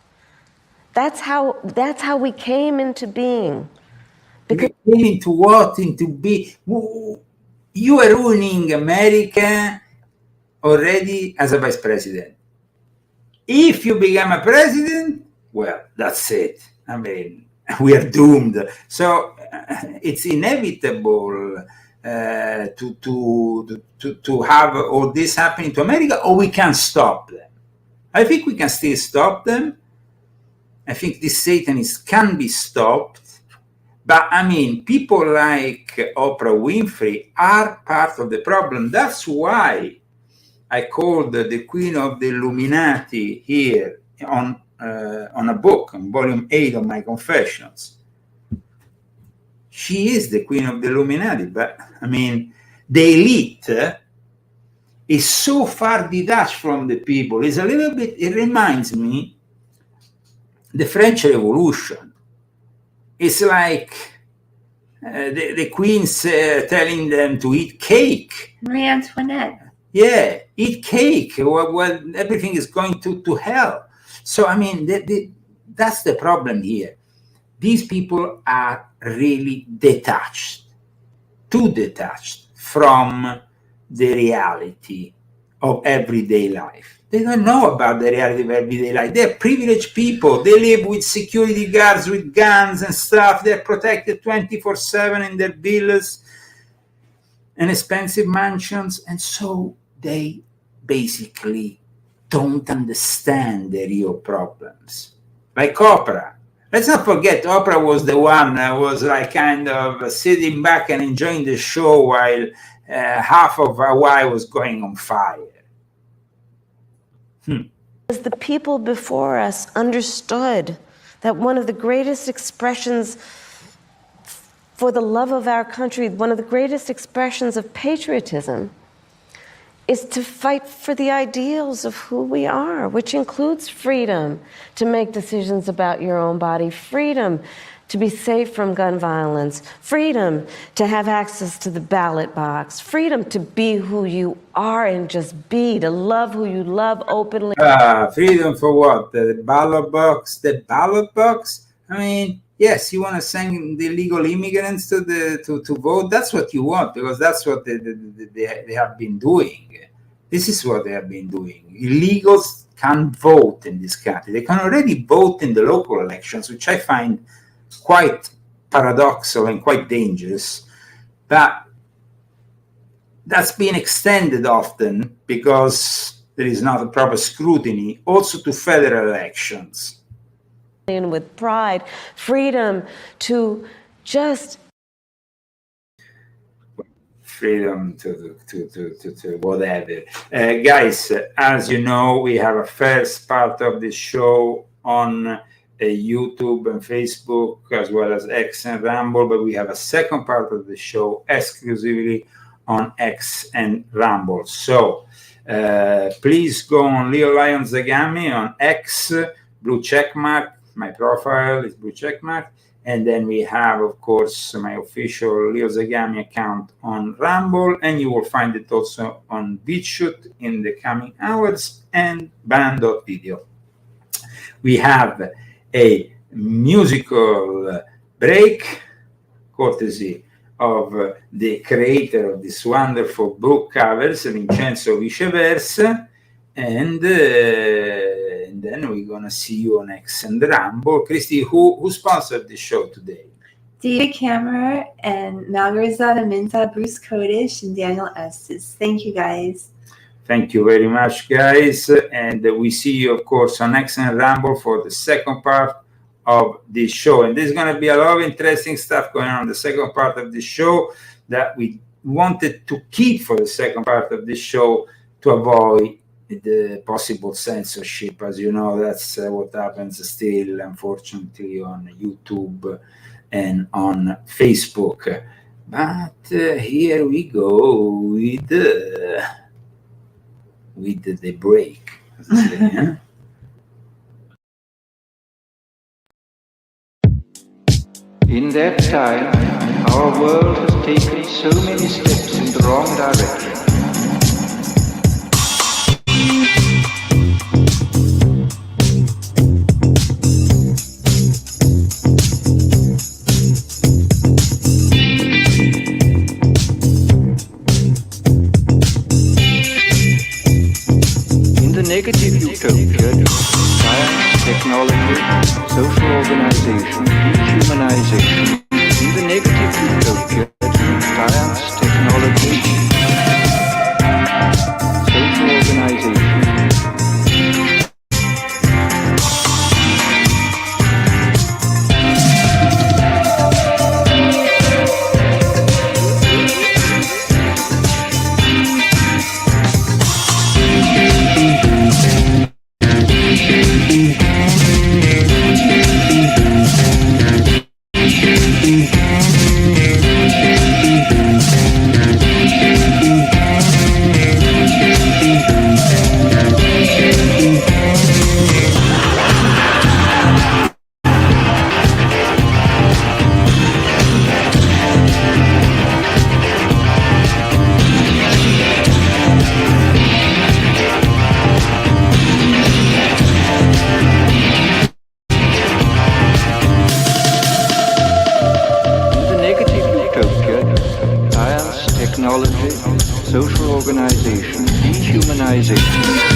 That's how we came into being. Because we came into what? Into be. You are ruining America already as a vice president. If you become a president, well, that's it. I mean, we are doomed. So it's inevitable to have all this happening to America, or we can stop them. I think we can still stop them. I think these Satanists can be stopped. But I mean, people like Oprah Winfrey are part of the problem. That's why I called the Queen of the Illuminati here on a book, on volume 8 of my Confessions. She is the Queen of the Illuminati, but I mean, the elite is so far detached from the people. It's a little bit, it reminds me the French Revolution. It's like the queens telling them to eat cake. Marie Antoinette. Yeah, eat cake. Well, everything is going to hell. So, I mean, that's the problem here. These people are really detached, too detached from the reality of everyday life. They don't know about the reality of everyday life. They're privileged people. They live with security guards with guns and stuff. They're protected 24/7 in their villas and expensive mansions. And so they basically don't understand the real problems. Like Oprah. Let's not forget, Oprah was the one that was like kind of sitting back and enjoying the show while half of Hawaii was going on fire. As the people before us understood that one of the greatest expressions for the love of our country, one of the greatest expressions of patriotism, is to fight for the ideals of who we are, which includes freedom to make decisions about your own body, freedom to be safe from gun violence, freedom to have access to the ballot box, freedom to be who you are and just be, to love who you love openly. Freedom for what? The ballot box? The ballot box? I mean, yes, you want to send the illegal immigrants to vote. That's what you want, because that's what they have been doing. This is what they have been doing. Illegals can vote in this country. They can already vote in the local elections, which I find quite paradoxical and quite dangerous. But that's been extended often because there is not a proper scrutiny also to federal elections. And with pride, freedom to just freedom to whatever. Guys, as you know, we have a first part of the show on YouTube and Facebook, as well as X and Rumble, but we have a second part of the show exclusively on X and Rumble. So please go on Leo Lion Zagami on X, blue checkmark. My profile is blue checkmark. And then we have, of course, my official Leo Zagami account on Rumble, and you will find it also on BitChute in the coming hours, and band.video. We have a musical break, courtesy of the creator of this wonderful book covers, Vincenzo Viceversa, and then we're gonna see you on X and Rumble. Christy, who sponsored the show today? David Kammerer and Malgorzata Minta, Bruce Kodish, and Daniel Estes. Thank you, guys. Thank you very much, guys. And we see you, of course, on X and Rumble for the second part of this show. And there's going to be a lot of interesting stuff going on in the second part of the show that we wanted to keep for the second part of the show to avoid the possible censorship. As you know, that's what happens still, unfortunately, on YouTube and on Facebook. But here we go with the break. In that time, our world has taken so many steps in the wrong direction. Negative utopia, science, technology, social organization, dehumanization. In the negative utopia, science, technology, technology, social organization, dehumanization.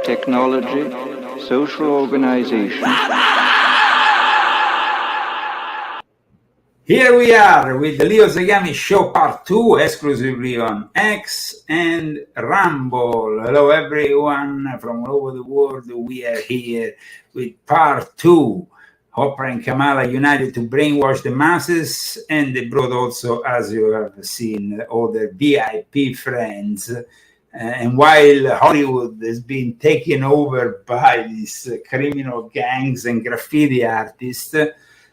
Technology, social organization. Here we are with the Leo Zagami Show Part 2, exclusively on X and Rumble. Hello everyone from all over the world. We are here with Part 2. Oprah and Kamala united to brainwash the masses, and they brought also, as you have seen, all their VIP friends. And while Hollywood has been taken over by these criminal gangs and graffiti artists,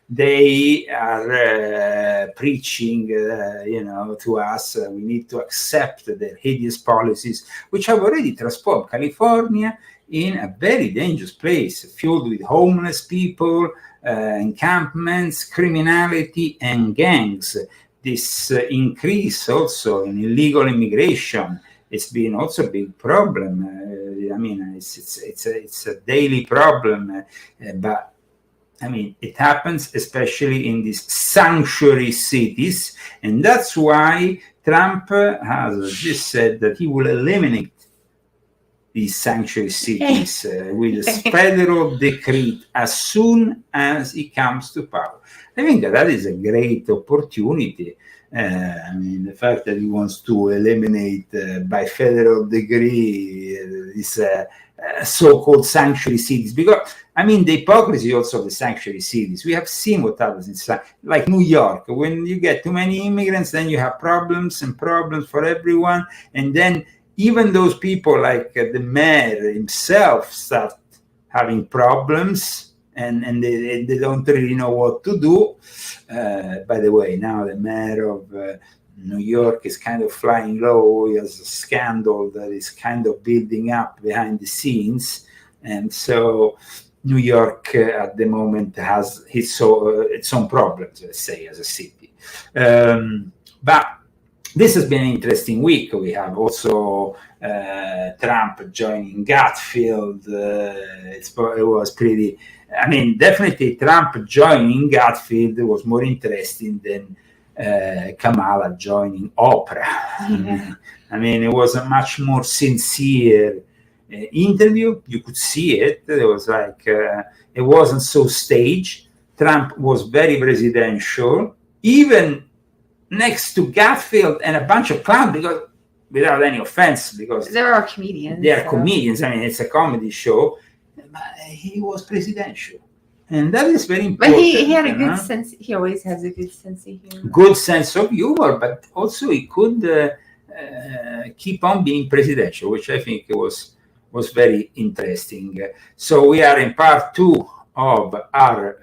they are preaching, to us, we need to accept their hideous policies, which have already transformed California in a very dangerous place, filled with homeless people, encampments, criminality, and gangs. This increase also in illegal immigration. It's been also a big problem. It's a daily problem, but it happens especially in these sanctuary cities, and that's why Trump has just said that he will eliminate these sanctuary cities with a federal decree as soon as he comes to power. I think that is a great opportunity. The fact that he wants to eliminate by federal decree these so-called sanctuary cities, because the hypocrisy also of the sanctuary cities. We have seen what happens in like New York. When you get too many immigrants, then you have problems for everyone, and then even those people like the mayor himself start having problems. And they don't really know what to do. By the way, now the mayor of New York is kind of flying low. He has a scandal that is kind of building up behind the scenes. And so New York at the moment has its own problems, let's say, as a city. But this has been an interesting week. We have also Trump joining Gatfield. It was pretty... definitely Trump joining Gatfield was more interesting than Kamala joining Oprah. Yeah. It was a much more sincere interview. You could see it. It was like, it wasn't so staged. Trump was very presidential, even next to Gatfield and a bunch of clowns, because without any offense, because there are comedians. They are comedians. It's a comedy show. But he was presidential, and that is very important. But he had a good sense. He always has a good sense of humor. Good sense of humor, but also he could keep on being presidential, which I think was was very interesting. So we are in part 2 of our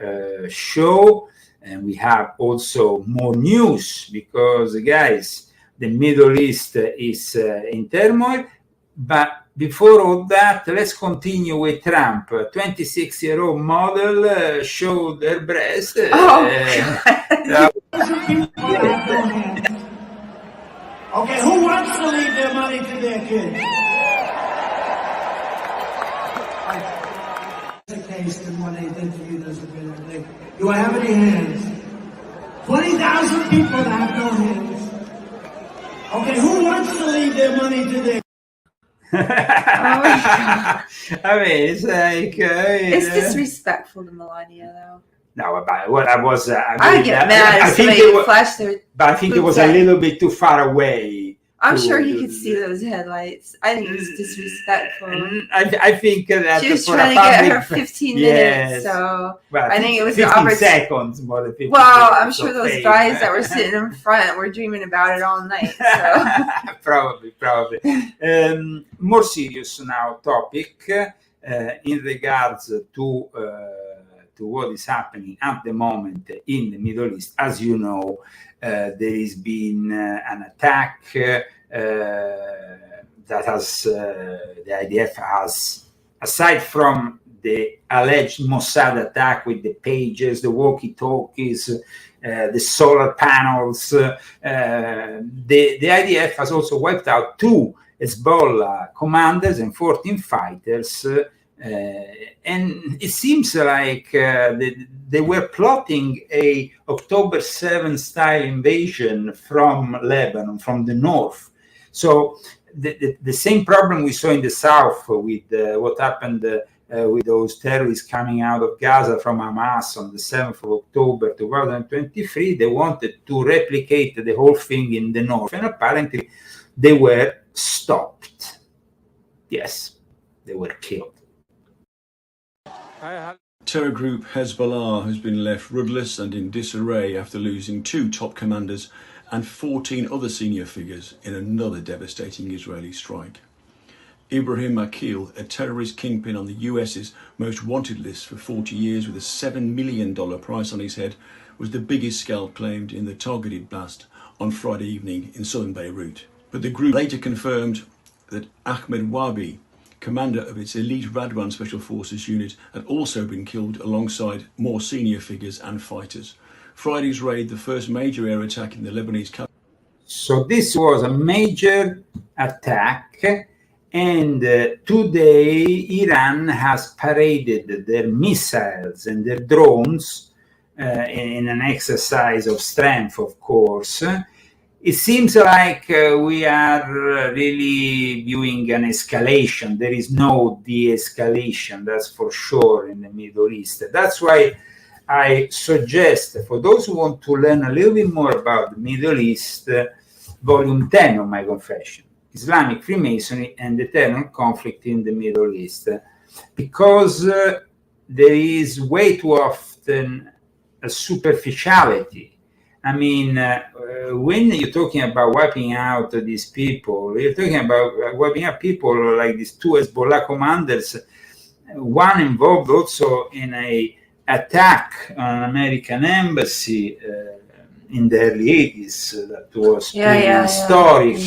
show, and we have also more news because, guys, the Middle East is in turmoil. But before all that, let's continue with Trump. 26-year-old model showed her breast. Okay, who wants to leave their money to their kids? The case than what they did to you doesn't mean anything. Do I have any hands? 20,000 people that have no hands. Okay, who wants to leave their money to their I mean, it's like it's disrespectful to Melania, though. No, but what I was, I get mad if somebody flashed their. But I think it was a little bit too far away. I'm sure he could see those headlights. I think it was disrespectful. I think that she was trying to get her 15 minutes, so well, I think it was 15 seconds more than 15 Well, seconds I'm sure those guys that were sitting in front were dreaming about it all night. So. Probably. More serious now topic in regards to what is happening at the moment in the Middle East. As you know, there has been an attack that has the IDF has, aside from the alleged Mossad attack with the pages, the walkie-talkies, the solar panels, the IDF has also wiped out 2 Hezbollah commanders and 14 fighters. And it seems like they were plotting a October 7 style invasion from Lebanon, from the north. So the same problem we saw in the south with what happened with those terrorists coming out of Gaza from Hamas on the 7th of October 2023, they wanted to replicate the whole thing in the north, and apparently they were stopped. Yes, they were killed. Terror group Hezbollah has been left rudderless and in disarray after losing 2 top commanders and 14 other senior figures in another devastating Israeli strike. Ibrahim Akil, a terrorist kingpin on the US's most wanted list for 40 years with a $7 million price on his head, was the biggest scalp claimed in the targeted blast on Friday evening in southern Beirut. But the group later confirmed that Ahmed Wabi, commander of its elite Radwan Special Forces unit, had also been killed alongside more senior figures and fighters. Friday's raid, the first major air attack in the Lebanese capital. So this was a major attack, and today Iran has paraded their missiles and their drones in an exercise of strength, of course. It seems like we are really viewing an escalation. There is no de-escalation, that's for sure, in the Middle East. That's why I suggest, for those who want to learn a little bit more about the Middle East, Volume 10 of my confession, Islamic Freemasonry and the Eternal Conflict in the Middle East, because there is way too often a superficiality. I mean, when you're talking about wiping out these people, you're talking about wiping out people like these 2 Hezbollah commanders, one involved also in a attack on an American embassy in the early 80s that was pretty historic.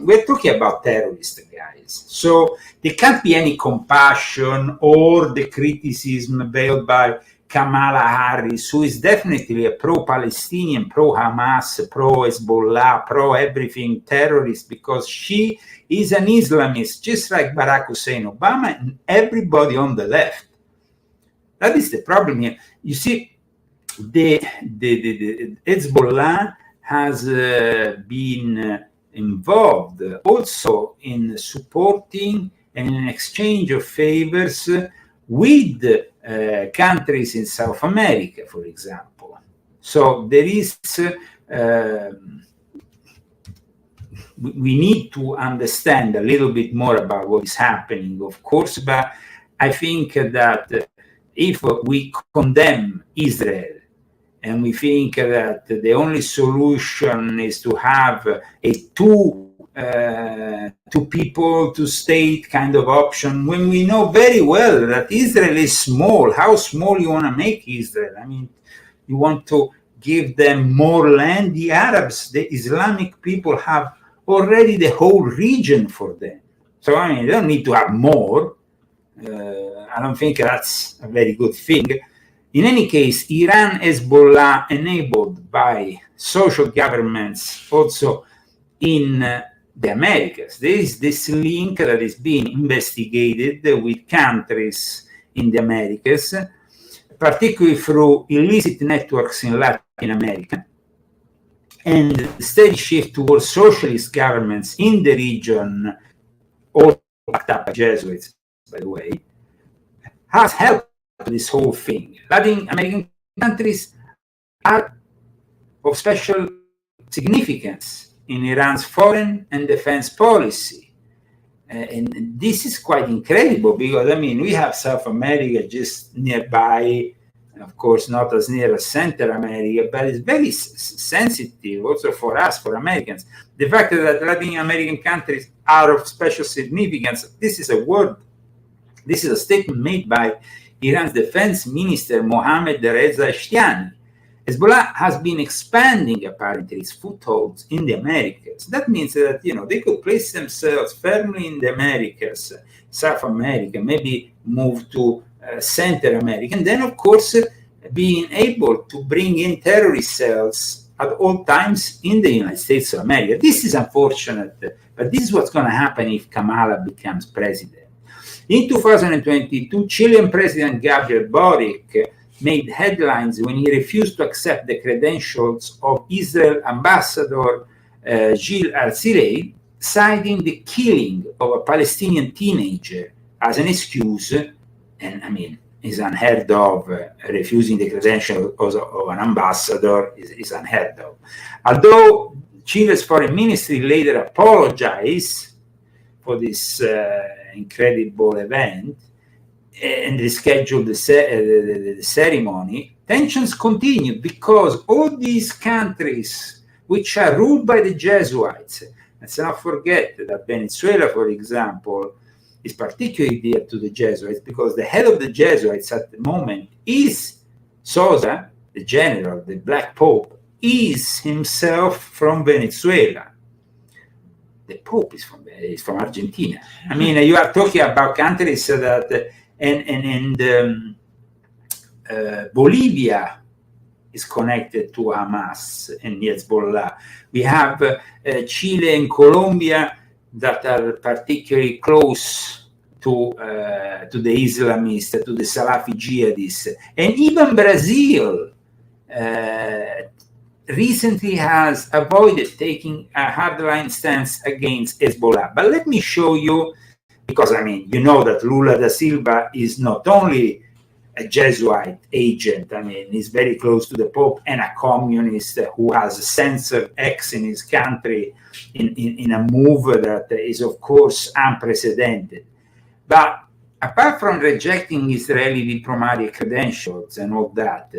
We're talking about terrorists, guys. So there can't be any compassion or the criticism veiled by Kamala Harris, who is definitely a pro-Palestinian, pro-Hamas, pro-Hezbollah, pro-everything terrorist, because she is an Islamist, just like Barack Hussein Obama and everybody on the left. That is the problem here. You see, the Hezbollah has been involved also in supporting and in exchange of favors with countries in South America, for example. So there is, we need to understand a little bit more about what is happening, of course, but I think that if we condemn Israel and we think that the only solution is to have a two people, two state kind of option, when we know very well that Israel is small. How small you want to make Israel? I mean, you want to give them more land. The Arabs, the Islamic people have already the whole region for them. So, I mean, they don't need to have more. I don't think that's a very good thing. In any case, Iran, Hezbollah, enabled by social governments also in the Americas. There is this link that is being investigated with countries in the Americas, particularly through illicit networks in Latin America, and the steady shift towards socialist governments in the region, all backed up by Jesuits, by the way, has helped this whole thing. Latin American countries are of special significance in Iran's foreign and defense policy. And this is quite incredible because, I mean, we have South America just nearby, of course, not as near as Central America, but it's very sensitive also for us, for Americans. The fact that Latin American countries are of special significance, this is a word, this is a statement made by Iran's defense minister, Mohammad Reza Ashtiani. Hezbollah has been expanding, apparently, its footholds in the Americas. That means that, they could place themselves firmly in the Americas, South America, maybe move to Central America, and then, of course, being able to bring in terrorist cells at all times in the United States of America. This is unfortunate, but this is what's going to happen if Kamala becomes president. In 2022, Chilean President Gabriel Boric made headlines when he refused to accept the credentials of Israel Ambassador Gilles Arcilay, citing the killing of a Palestinian teenager as an excuse. And I mean, is unheard of. Refusing the credentials of an ambassador is unheard of. Although Chile's foreign ministry later apologized for this incredible event and rescheduled the ceremony, tensions continued because all these countries which are ruled by the Jesuits, let's not forget that Venezuela, for example, is particularly dear to the Jesuits because the head of the Jesuits at the moment is Sosa, the general, the Black Pope, is himself from Venezuela. The Pope is from Argentina. I mean, you are talking about countries that, and Bolivia is connected to Hamas and Hezbollah. We have Chile and Colombia that are particularly close to the Islamists, to the Salafi jihadists. And even Brazil recently has avoided taking a hardline stance against Hezbollah. But let me show you, because, I mean, you know that Lula da Silva is not only a Jesuit agent, I mean, he's very close to the Pope and a communist who has censored X in his country in a move that is, of course, unprecedented. But apart from rejecting Israeli diplomatic credentials and all that,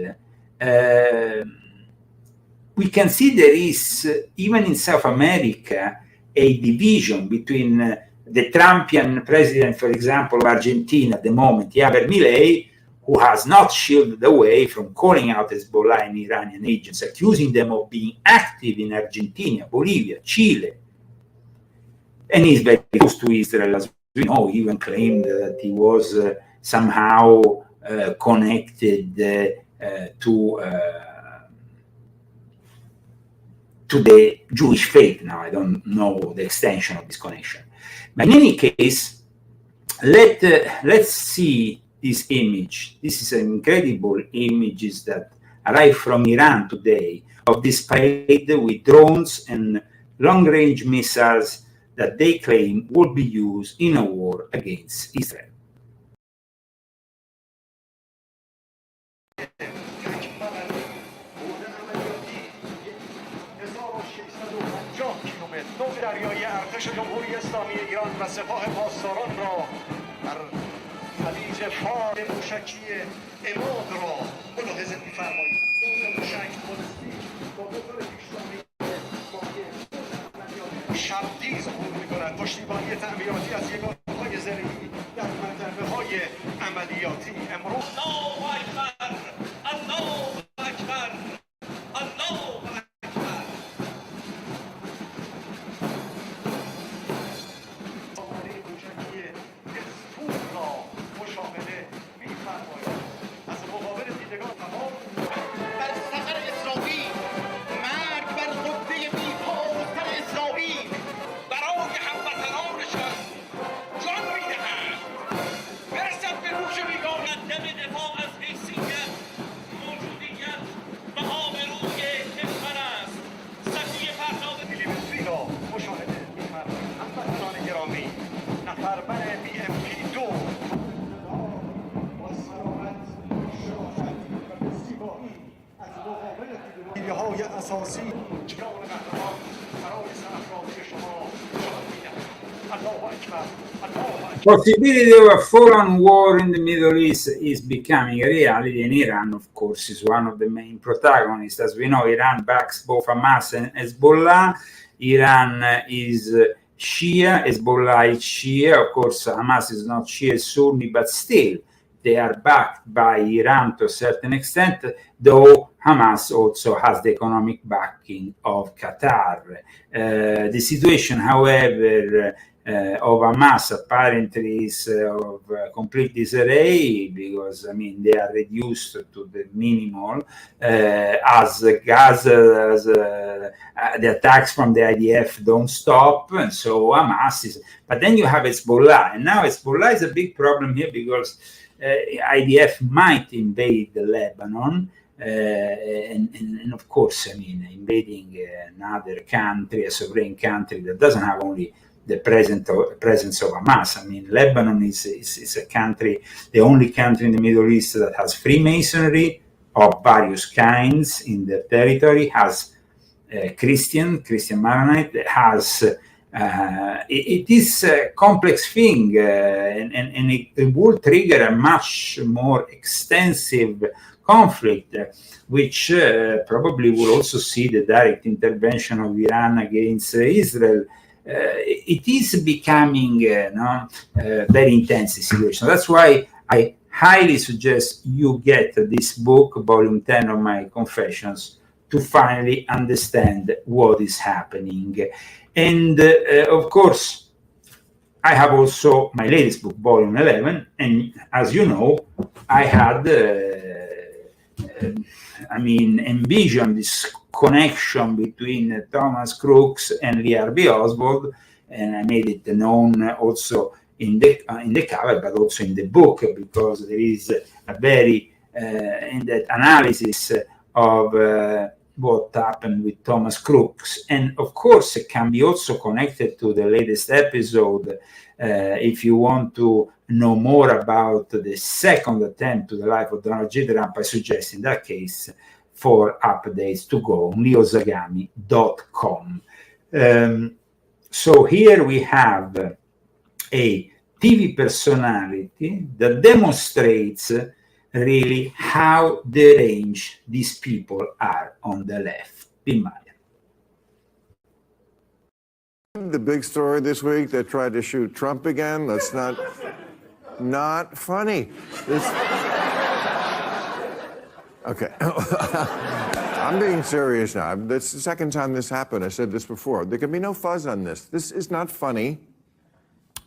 we can see there is, even in South America, a division between the Trumpian president, for example, of Argentina at the moment, Javier Milei, who has not shielded away from calling out Hezbollah and Iranian agents, accusing them of being active in Argentina, Bolivia, Chile. And he's very close to Israel, as we know. He even claimed that he was somehow connected to the Jewish faith. Now, I don't know the extension of this connection. But in any case, let's see this image. This is an incredible images that arrived from Iran today of this parade with drones and long-range missiles that they claim will be used in a war against Israel. دریای ارتش جمهوری اسلامی ایران و سپاه پاسداران را در خلیج فار موشکی اماد را ملاحظه می‌فرمایید. دور موشک بالستیک با موتور پیشرفته شبدیز عبور می‌کند. پشتیبانی تعمیراتی از یگانه‌های زرهی در منطقه‌های عملیاتی امروز الله اکبر الله اکبر الله اکبر. سامانه موشکی استور را مشاهده می‌فرمایید. از مقابل دیدگان تمام بر سفر اسرائیل، مرگ بر قبه بی‌پایان اسرائیل، برای هموطنانشان جان می‌دهند. برسد به گوش بیگانه دم دفاع از حیثیت، موجودیت و آبروی کشور است. سکوی فرزاد تلویزیونی را مشاهده می‌فرمایید. هموطنان گرامی، نفربر BMP2 با صراحت، شرافت و به زیبایی از مقابل دیدگاه‌های اساسی جان قهرمان برای سرافرازی شما جان می‌دهد. الله اکبر الله اکبر. Possibility of a full-on war in the Middle East is becoming a reality, and Iran, of course, is one of the main protagonists. As we know, Iran backs both Hamas and Hezbollah. Iran is Shia, Hezbollah is Shia. Of course, Hamas is not Shia, Sunni, but still, they are backed by Iran to a certain extent, though Hamas also has the economic backing of Qatar. The situation, however, of Hamas apparently is of complete disarray, because I mean they are reduced to the minimal as Gaza, the attacks from the IDF don't stop, and so Hamas is. But then you have Hezbollah, and now Hezbollah is a big problem here because IDF might invade Lebanon. And of course, I mean, invading another country, a sovereign country that doesn't have only the presence of Hamas. I mean, Lebanon is a country, the only country in the Middle East that has Freemasonry of various kinds in their territory, has Christian Maronite, has it is a complex thing, and it will trigger a much more extensive conflict, which probably will also see the direct intervention of Iran against Israel. It is becoming a very intense situation. That's why I highly suggest you get this book, Volume 10 of my Confessions, to finally understand what is happening. And of course, I have also my latest book, Volume 11, and as you know, I had envisioned this connection between Thomas Crooks and Lee Harvey Oswald, and I made it known also in the cover, but also in the book, because there is a very in-depth analysis of what happened with Thomas Crooks, and of course it can be also connected to the latest episode. If you want to know more about the second attempt to the life of Donald J. Trump, I suggest in that case 4 updates to go on leozagami.com. So here we have a TV personality that demonstrates really how deranged these people are on the left. Bimaya. The big story this week, they tried to shoot Trump again. That's not funny. Okay. I'm being serious now. That's the second time this happened. I said this before. There can be no fuzz on this. This is not funny.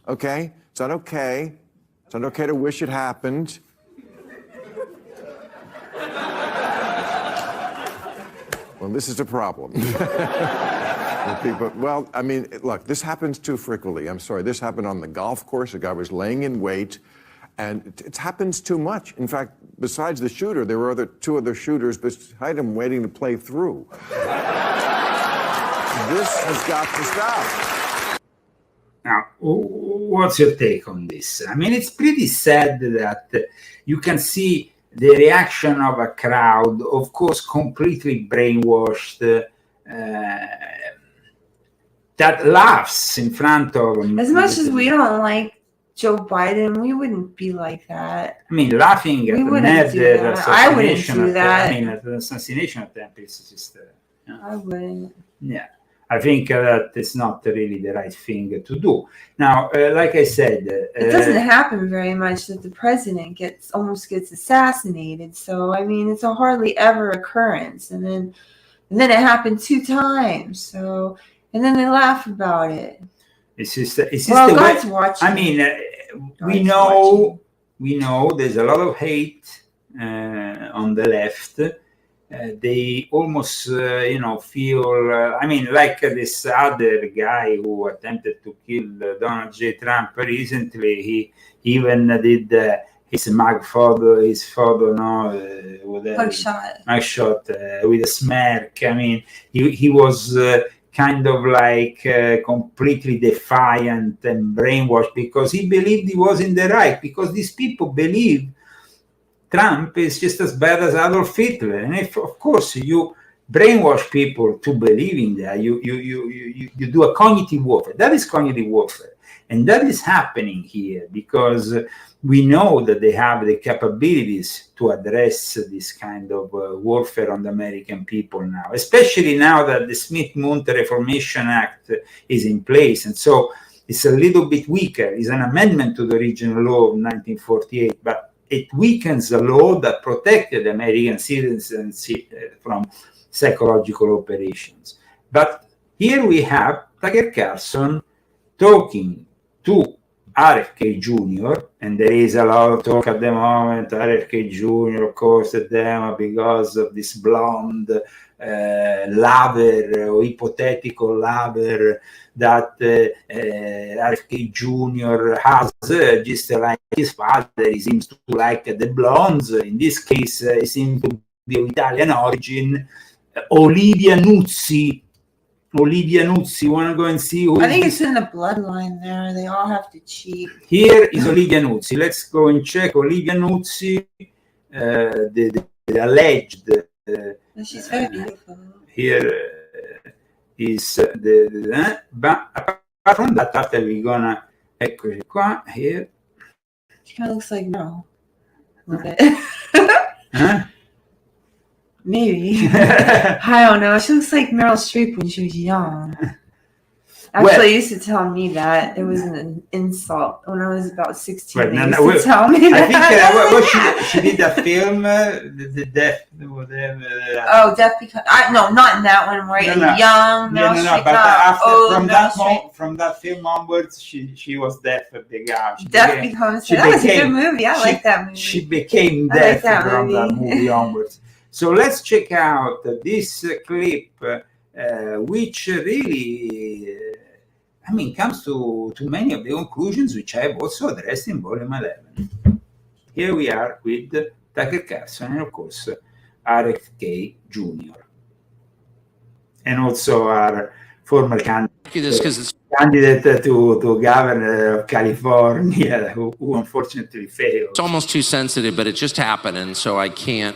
Okay? It's not okay. It's not okay to wish it happened. Well, this is a problem. People, well, I mean, look, this happens too frequently. I'm sorry. This happened on the golf course. A guy was laying in wait, and it happens too much. In fact, besides the shooter, there were 2 other shooters beside him waiting to play through. This has got to stop. Now, what's your take on this? I mean, it's pretty sad that you can see the reaction of a crowd, of course, completely brainwashed, that laughs in front of as much as we don't like Joe Biden, we wouldn't be like that. I mean, laughing at We the wouldn't do murder, that. I wouldn't assassination do that. I mean, the assassination attempt is just, I wouldn't. yeah. I think that it's not really the right thing to do. Now, like I said, it doesn't happen very much that the president almost gets assassinated. So I mean, it's a hardly ever occurrence, and then it happened 2 times. So and then they laugh about it. It's just the God's way, watching. I mean, we know there's a lot of hate on the left. They almost, feel, I mean, like this other guy who attempted to kill Donald J. Trump recently. He even did his photo, mugshot with a smirk. I mean, he was kind of like completely defiant and brainwashed because he believed he was in the right, because these people believe Trump is just as bad as Adolf Hitler. And if, of course, you brainwash people to believe in that, you do a cognitive warfare. That is cognitive warfare. And that is happening here because we know that they have the capabilities to address this kind of warfare on the American people now, especially now that the Smith-Munter Reformation Act is in place. And so it's a little bit weaker. It's an amendment to the original law of 1948, but it weakens the law that protected American citizens from psychological operations. But here we have Tucker Carlson talking to RFK Jr., and there is a lot of talk at the moment. RFK Jr., of course, the demo because of this blonde lover or hypothetical lover that RFK Jr. has, just like his father. He seems to like the blondes. In this case, he seems to be of Italian origin. Olivia Nuzzi, want to go and see who I think it's in the bloodline there. They all have to cheat. Here is Olivia Nuzzi. Let's go and check Olivia Nuzzi, the alleged. She's very beautiful. Here is but apart from that, after we're gonna eccoci qua here. She kind of looks like Meryl a little bit. Huh? Maybe. I don't know. She looks like Meryl Streep when she was young. Actually, they used to tell me that. It was an insult when I was about 16. Right, They used to tell me that. I think she did a film, the death, whatever. Oh, Death Becomes... No, not in that one, right? Young Meryl Streep. But after, from that film onwards, she was deaf at the age. Death Becomes... That was a good movie. I like that movie. She became deaf from that movie onwards. So let's check out this clip, which really, comes to many of the conclusions which I have also addressed in Volume 11. Here we are with Tucker Carlson and, of course, RFK Jr. And also our former candidate to governor of California, who unfortunately failed. It's almost too sensitive, but it just happened, and so I can't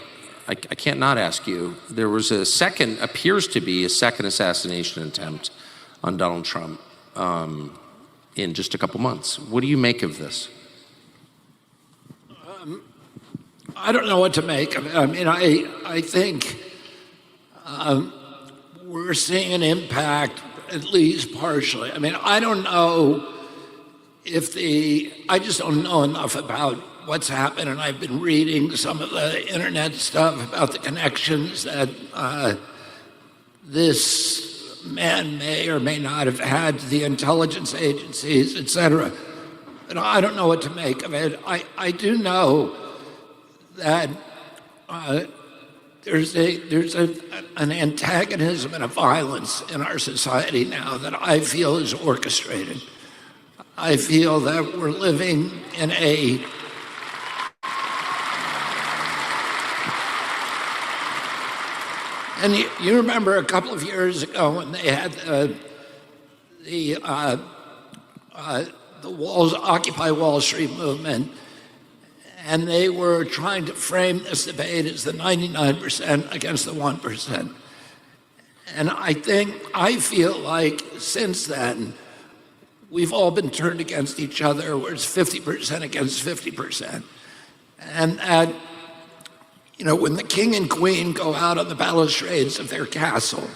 not ask you. There was appears to be a second assassination attempt on Donald Trump in just a couple months. What do you make of this? I don't know what to make of it. I think we're seeing an impact, at least partially. I don't know I just don't know enough about what's happened, and I've been reading some of the internet stuff about the connections that this man may or may not have had to the intelligence agencies, etc. But I don't know what to make of it. I do know that there's an antagonism and a violence in our society now that I feel is orchestrated. I feel that we're living in a And you remember a couple of years ago when they had the Occupy Wall Street movement, and they were trying to frame this debate as the 99% against the 1%. And I feel like since then, we've all been turned against each other, where it's 50% against 50%. And when the king and queen go out on the balustrades of their castle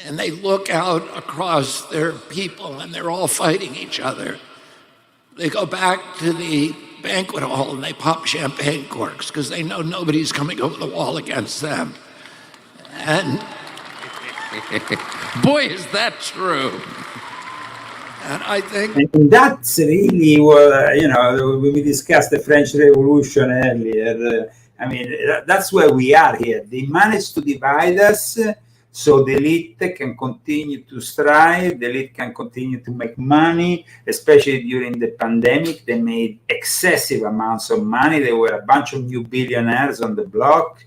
and they look out across their people and they're all fighting each other, they go back to the banquet hall and they pop champagne corks because they know nobody's coming over the wall against them. And boy, is that true. And I think and that's really what, when we discussed the French Revolution earlier, that's where we are here. They managed to divide us so the elite can continue to strive, the elite can continue to make money, especially during the pandemic. They made excessive amounts of money. There were a bunch of new billionaires on the block,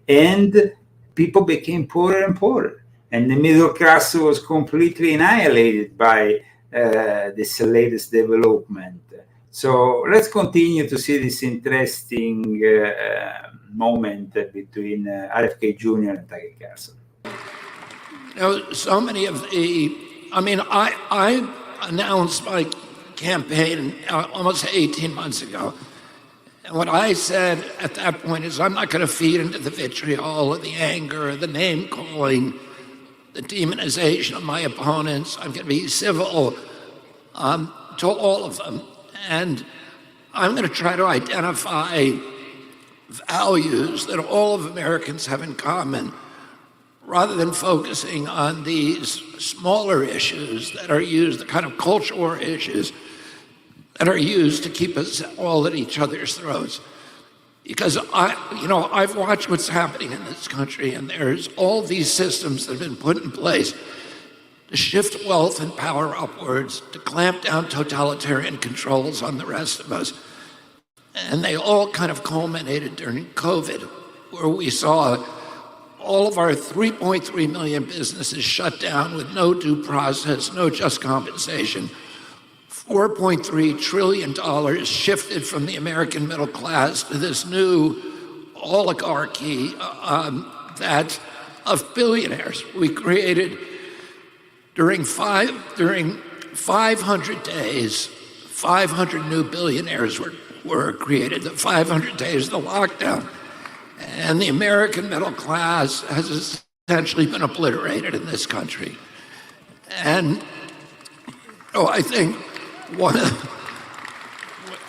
and people became poorer and poorer. And the middle class was completely annihilated by this latest development. So let's continue to see this interesting moment between RFK Jr. and Tucker Carlson. So many of I announced my campaign almost 18 months ago. And what I said at that point is I'm not going to feed into the vitriol or the anger or the name calling, the demonization of my opponents. I'm going to be civil to all of them. And I'm going to try to identify values that all of Americans have in common, rather than focusing on these smaller issues that are used, the kind of cultural issues that are used to keep us all at each other's throats. Because I've watched what's happening in this country, and there's all these systems that have been put in place to shift wealth and power upwards, to clamp down totalitarian controls on the rest of us. And they all kind of culminated during COVID, where we saw all of our 3.3 million businesses shut down with no due process, no just compensation. $4.3 trillion shifted from the American middle class to this new oligarchy of billionaires. We created during 500 days, 500 new billionaires were created. The 500 days of the lockdown. And the American middle class has essentially been obliterated in this country. And I think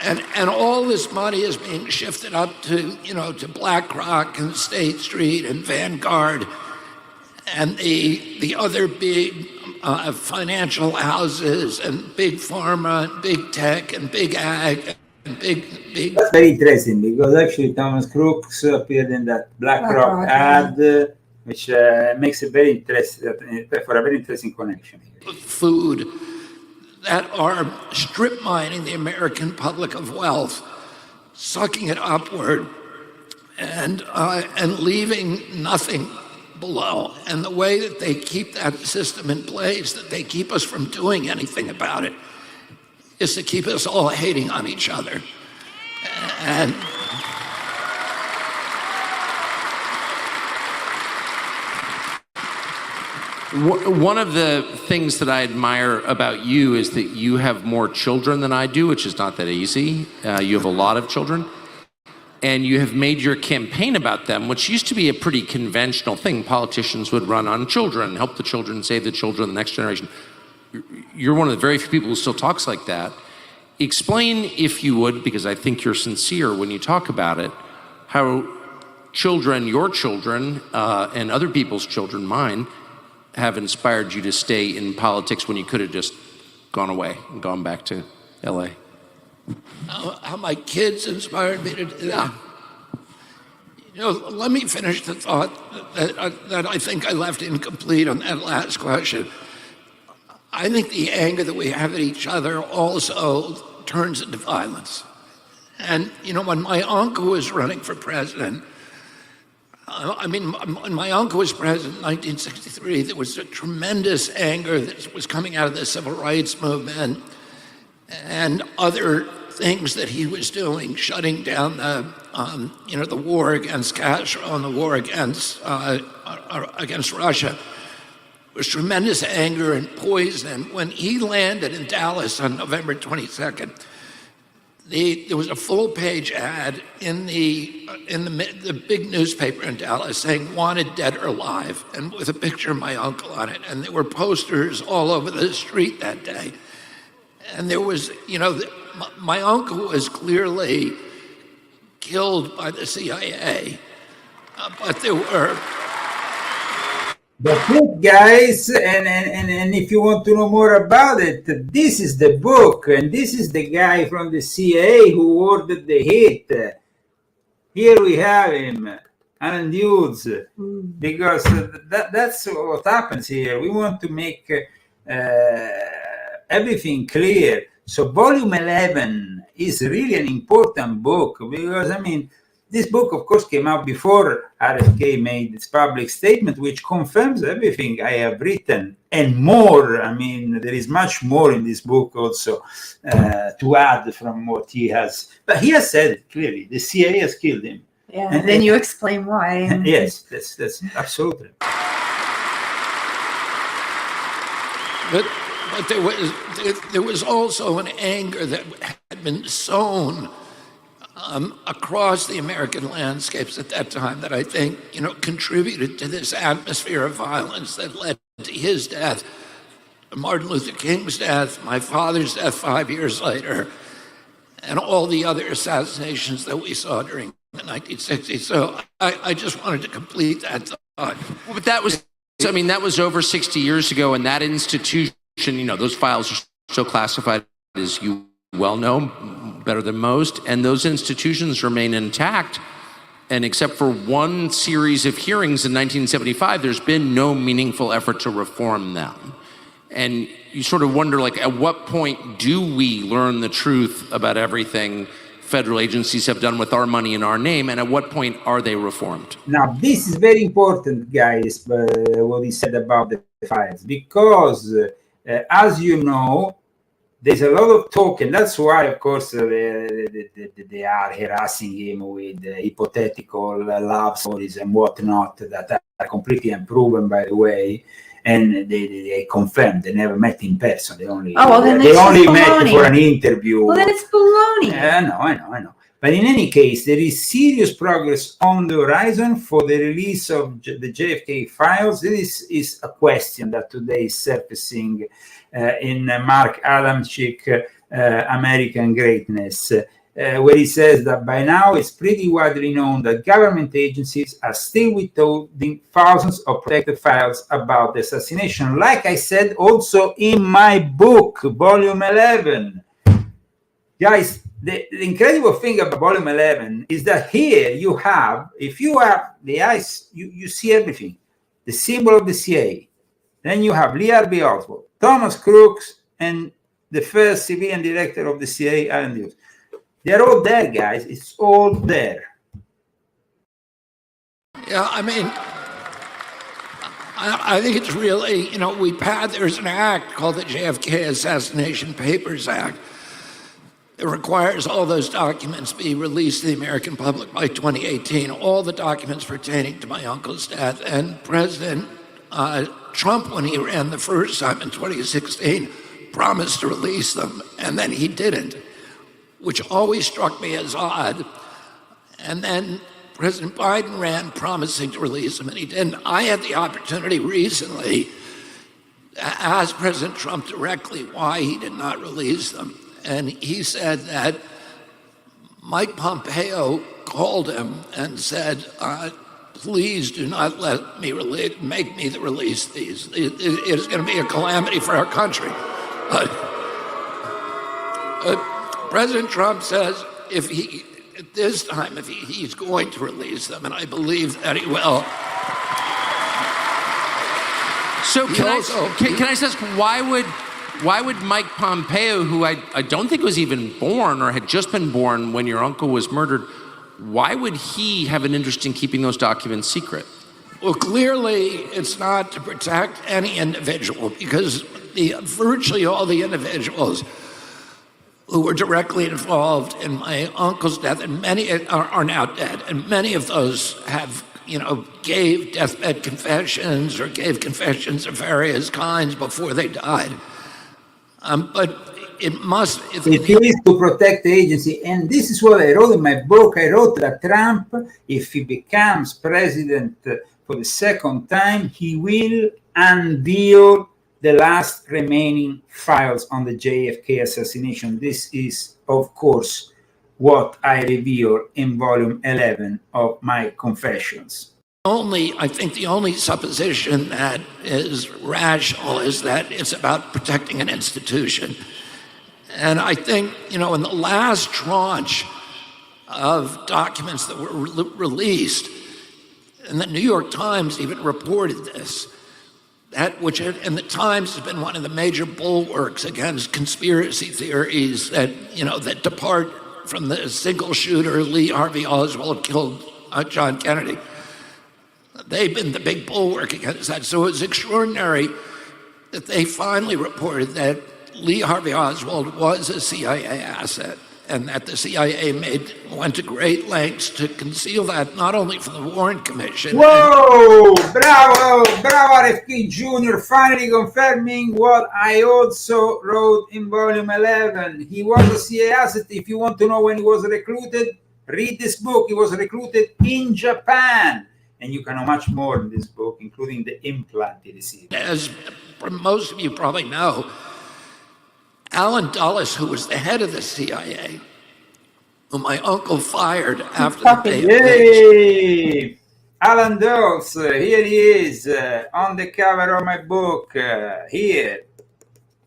and all this money is being shifted up to BlackRock and State Street and Vanguard and the other big financial houses and big pharma and big tech and big ag. That's very interesting, because actually Thomas Crooks appeared in that BlackRock ad, which makes it very interesting for a very interesting connection here. Food that are strip mining the American public of wealth, sucking it upward, and leaving nothing below. And the way that they keep that system in place, that they keep us from doing anything about it, is to keep us all hating on each other. And one of the things that I admire about you is that you have more children than I do, which is not that easy. You have a lot of children. And you have made your campaign about them, which used to be a pretty conventional thing. Politicians would run on children, help the children, save the children, the next generation. You're one of the very few people who still talks like that. Explain, if you would, because I think you're sincere when you talk about it, how children, your children, and other people's children, mine, have inspired you to stay in politics when you could have just gone away and gone back to LA. How my kids inspired me to do that. Let me finish the thought that I think I left incomplete on that last question. I think the anger that we have at each other also turns into violence. And, when my uncle was running for president, when my uncle was president in 1963, there was a tremendous anger that was coming out of the civil rights movement and other things that he was doing, shutting down the war against Castro and the war against Russia. There was tremendous anger and poison. When he landed in Dallas on November 22nd, there was a full-page ad in the big newspaper in Dallas saying "Wanted dead or alive," and with a picture of my uncle on it. And there were posters all over the street that day. And there was, my uncle was clearly killed by the CIA, but there were. The book, guys, and if you want to know more about it, this is the book, and this is the guy from the CIA who ordered the hit. Here we have him, Alan Hughes, because that's what happens here. We want to make everything clear. So volume 11 is really an important book because, this book, of course, came out before RFK made its public statement, which confirms everything I have written and more. There is much more in this book also to add from what he has. But he has said it clearly. The CIA has killed him. Yeah, and then you explain why. Yes, that's absolutely. But there was also an anger that had been sown across the American landscapes at that time that I think, contributed to this atmosphere of violence that led to his death, Martin Luther King's death, my father's death 5 years later, and all the other assassinations that we saw during the 1960s. So I just wanted to complete that thought. Well, but that was over 60 years ago, and that institution, those files are still classified, as you well know, better than most, and those institutions remain intact. And except for one series of hearings in 1975, there's been no meaningful effort to reform them. And you sort of wonder, at what point do we learn the truth about everything federal agencies have done with our money in our name, and at what point are they reformed? Now, this is very important, guys, what he said about the files, because as you know, there's a lot of talk, and that's why, of course, they are harassing him with hypothetical love stories and whatnot that are completely unproven, by the way. And they confirmed they never met in person. They only met for an interview. Well, then it's baloney. I know. But in any case, there is serious progress on the horizon for the release of the JFK files. This is a question that today is surfacing in Mark Adamczyk, American Greatness, where he says that by now it's pretty widely known that government agencies are still withholding thousands of protected files about the assassination. Like I said also in my book, Volume 11. Guys, the incredible thing about Volume 11 is that here you have, if you have the eyes, you see everything. The symbol of the CIA. Then you have Lee Harvey Oswald, Thomas Crooks, and the first civilian director of the CIA, Alan Hughes. They're all there, guys. It's all there. Yeah, I think it's really, there's an act called the JFK Assassination Papers Act. It requires all those documents be released to the American public by 2018, all the documents pertaining to my uncle's death. And President Trump, when he ran the first time in 2016, promised to release them, and then he didn't, which always struck me as odd. And then President Biden ran promising to release them, and he didn't. I had the opportunity recently to ask President Trump directly why he did not release them. And he said that Mike Pompeo called him and said, please do not let me make me release these. It is going to be a calamity for our country. President Trump says if he's going to release them, and I believe that he will. So can I ask, why would Mike Pompeo, who I don't think was even born or had just been born when your uncle was murdered, why would he have an interest in keeping those documents secret? Well, clearly it's not to protect any individual, because virtually all the individuals who were directly involved in my uncle's death, and many are now dead, and many of those have, gave deathbed confessions or gave confessions of various kinds before they died. But it is to protect the agency, and this is what I wrote in my book. I wrote that Trump, if he becomes president for the second time, he will unveil the last remaining files on the JFK assassination. This is, of course, what I reveal in volume 11 of my Confessions. I think the only supposition that is rational is that it's about protecting an institution. And I think, in the last tranche of documents that were released, and the New York Times even reported this, and the Times has been one of the major bulwarks against conspiracy theories that, that depart from the single shooter Lee Harvey Oswald killed John Kennedy. They've been the big bulwark against that. So it's extraordinary that they finally reported that Lee Harvey Oswald was a CIA asset, and that the CIA went to great lengths to conceal that, not only from the Warren Commission. Whoa! Bravo RFK Jr., finally confirming what I also wrote in volume 11. He was a CIA asset. If you want to know when he was recruited, read this book. He was recruited in Japan. And you can know much more in this book, including the implant he received. As most of you probably know, Alan Dulles, who was the head of the CIA, who my uncle fired after the day of Yay! Alan Dulles, here he is, on the cover of my book, here.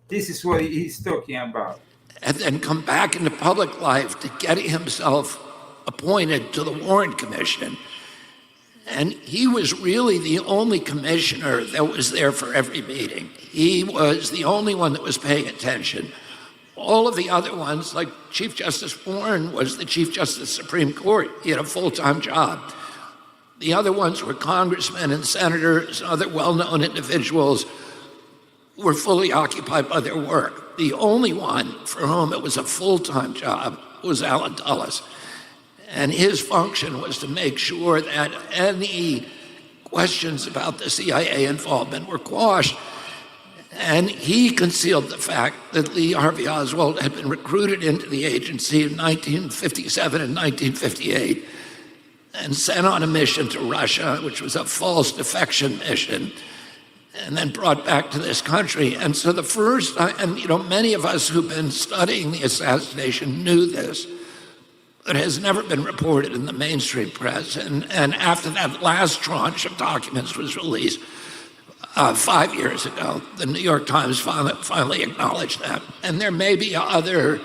This is what he's talking about. And then come back into public life to get himself appointed to the Warren Commission. And he was really the only commissioner that was there for every meeting. He was the only one that was paying attention. All of the other ones, like Chief Justice Warren was the Chief Justice of the Supreme Court. He had a full-time job. The other ones were congressmen and senators and other well-known individuals who were fully occupied by their work. The only one for whom it was a full-time job was Alan Dulles. And his function was to make sure that any questions about the CIA involvement were quashed. And he concealed the fact that Lee Harvey Oswald had been recruited into the agency in 1957 and 1958 and sent on a mission to Russia, which was a false defection mission, and then brought back to this country. And so the first, many of us who've been studying the assassination knew this. It has never been reported in the mainstream press. And after that last tranche of documents was released 5 years ago, the New York Times finally acknowledged that. And there may be other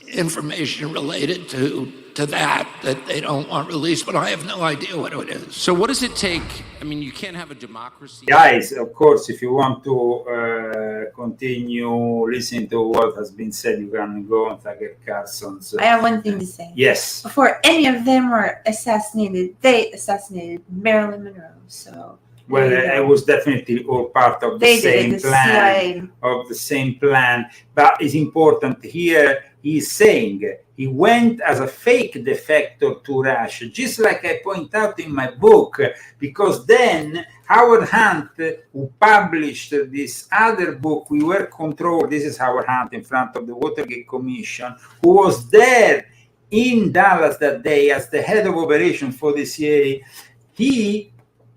information related to that they don't want released, but I have no idea what it is. So what does it take? I mean, you can't have a democracy. Guys, of course, if you want to continue listening to what has been said, you can go on Tucker Carlson's. I have one thing to say. Yes. Before any of them were assassinated, they assassinated Marilyn Monroe. So. Well, it was definitely all part of the same plan. Of the same plan. But it's important here. He's saying he went as a fake defector to Russia, just like I point out in my book, because then Howard Hunt, who published this other book, We Were Controlled, this is Howard Hunt in front of the Watergate Commission, who was there in Dallas that day as the head of operations for the CIA, he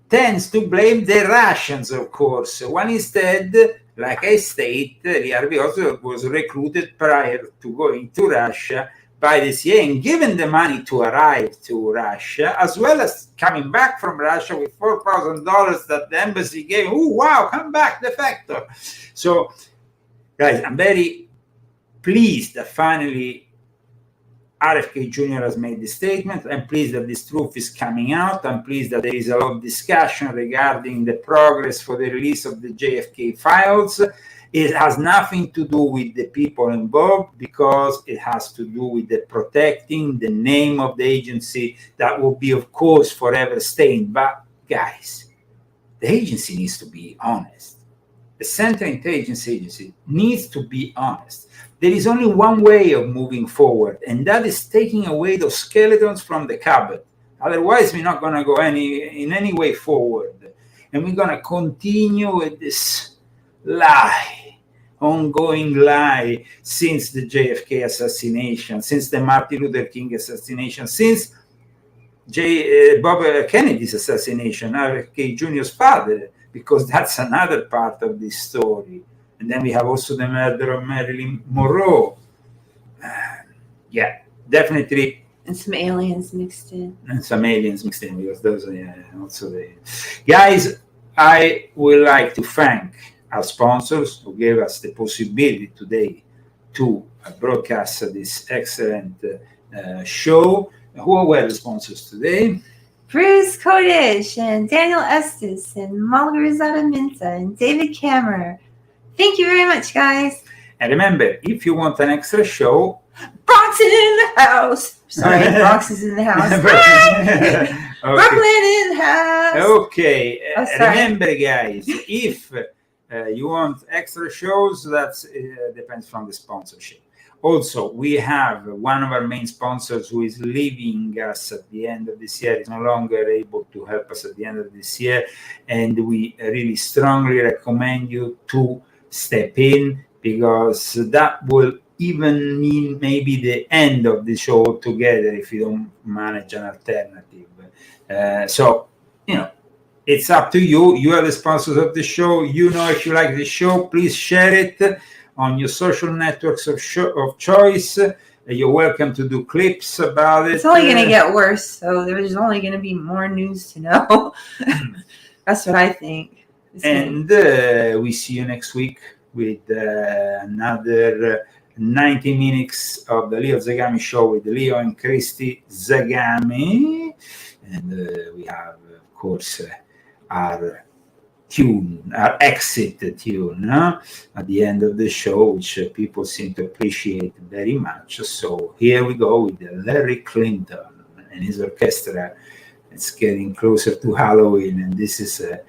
tends to blame the Russians, of course, when instead, like I state, Lee Harvey Oswald was recruited prior to going to Russia by the CIA and given the money to arrive to Russia, as well as coming back from Russia with $4,000 that the embassy gave. Oh, wow, come back, defector. So, guys, I'm very pleased that finally RFK Jr. has made this statement. I'm pleased that this truth is coming out. I'm pleased that there is a lot of discussion regarding the progress for the release of the JFK files. It has nothing to do with the people involved because it has to do with the protecting the name of the agency that will be, of course, forever stained. But guys, the agency needs to be honest. the Central Intelligence Agency needs to be honest. There is only one way of moving forward, and that is taking away those skeletons from the cupboard. Otherwise, we're not going to go in any way forward. And we're going to continue with this lie, ongoing lie, since the JFK assassination, since the Martin Luther King assassination, since Bob Kennedy's assassination, RFK Jr.'s father, because that's another part of this story. And then we have also the murder of Marilyn Monroe. Yeah, definitely. And some aliens mixed in. Because those are also the guys. I would like to thank our sponsors who gave us the possibility today to broadcast this excellent show. Who were the sponsors today? Bruce Kodish and Daniel Estes and Malgorizada Minta and David Kammerer. Thank you very much, guys. And remember, if you want an extra show, Bronx is in the house. Sorry, Bronx is in the house. Okay. Brooklyn in the house. Okay. Remember, guys, if you want extra shows, that depends from the sponsorship. Also, we have one of our main sponsors who is leaving us at the end of this year. Is no longer able to help us at the end of this year. And we really strongly recommend you to step in, because that will even mean maybe the end of the show altogether if you don't manage an alternative. So, it's up to you. You are the sponsors of the show. If you like the show, please share it on your social networks of choice. You're welcome to do clips about it. It's only going to get worse, so there's only going to be more news to know. That's what I think. And we see you next week with another 90 minutes of the Leo Zagami show with Leo and Christy Zagami. And we have, of course, our exit tune at the end of the show, which people seem to appreciate very much. So here we go with Larry Clinton and his orchestra. It's getting closer to Halloween, and this is a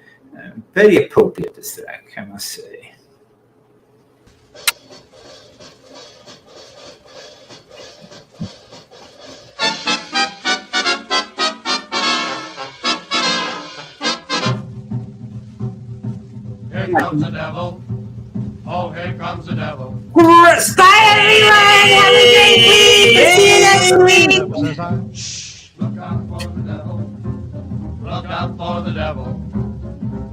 very appropriate track, I must say. Here comes the devil. Oh, here comes the devil. Bye, everyone. Have a great week. We'll see you next week. Shh. Look out for the devil. Look out for the devil.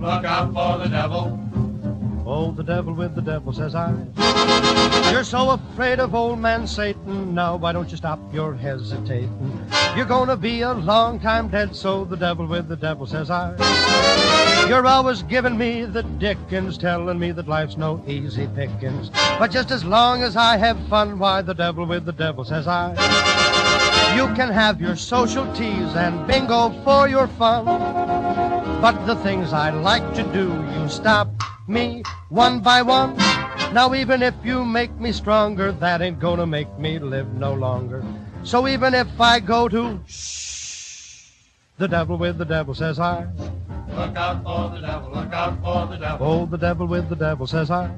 Look out for the devil. Oh, the devil with the devil, says I. You're so afraid of old man Satan. Now, why don't you stop your hesitating? You're gonna be a long time dead, so the devil with the devil, says I. You're always giving me the dickens, telling me that life's no easy pickings. But just as long as I have fun, why, the devil with the devil, says I. You can have your social teas and bingo for your fun, but the things I like to do, you stop me one by one. Now even if you make me stronger, that ain't gonna make me live no longer. So even if I go to shh, the devil with the devil, says I. Look out for the devil, look out for the devil. Oh, the devil with the devil, says I.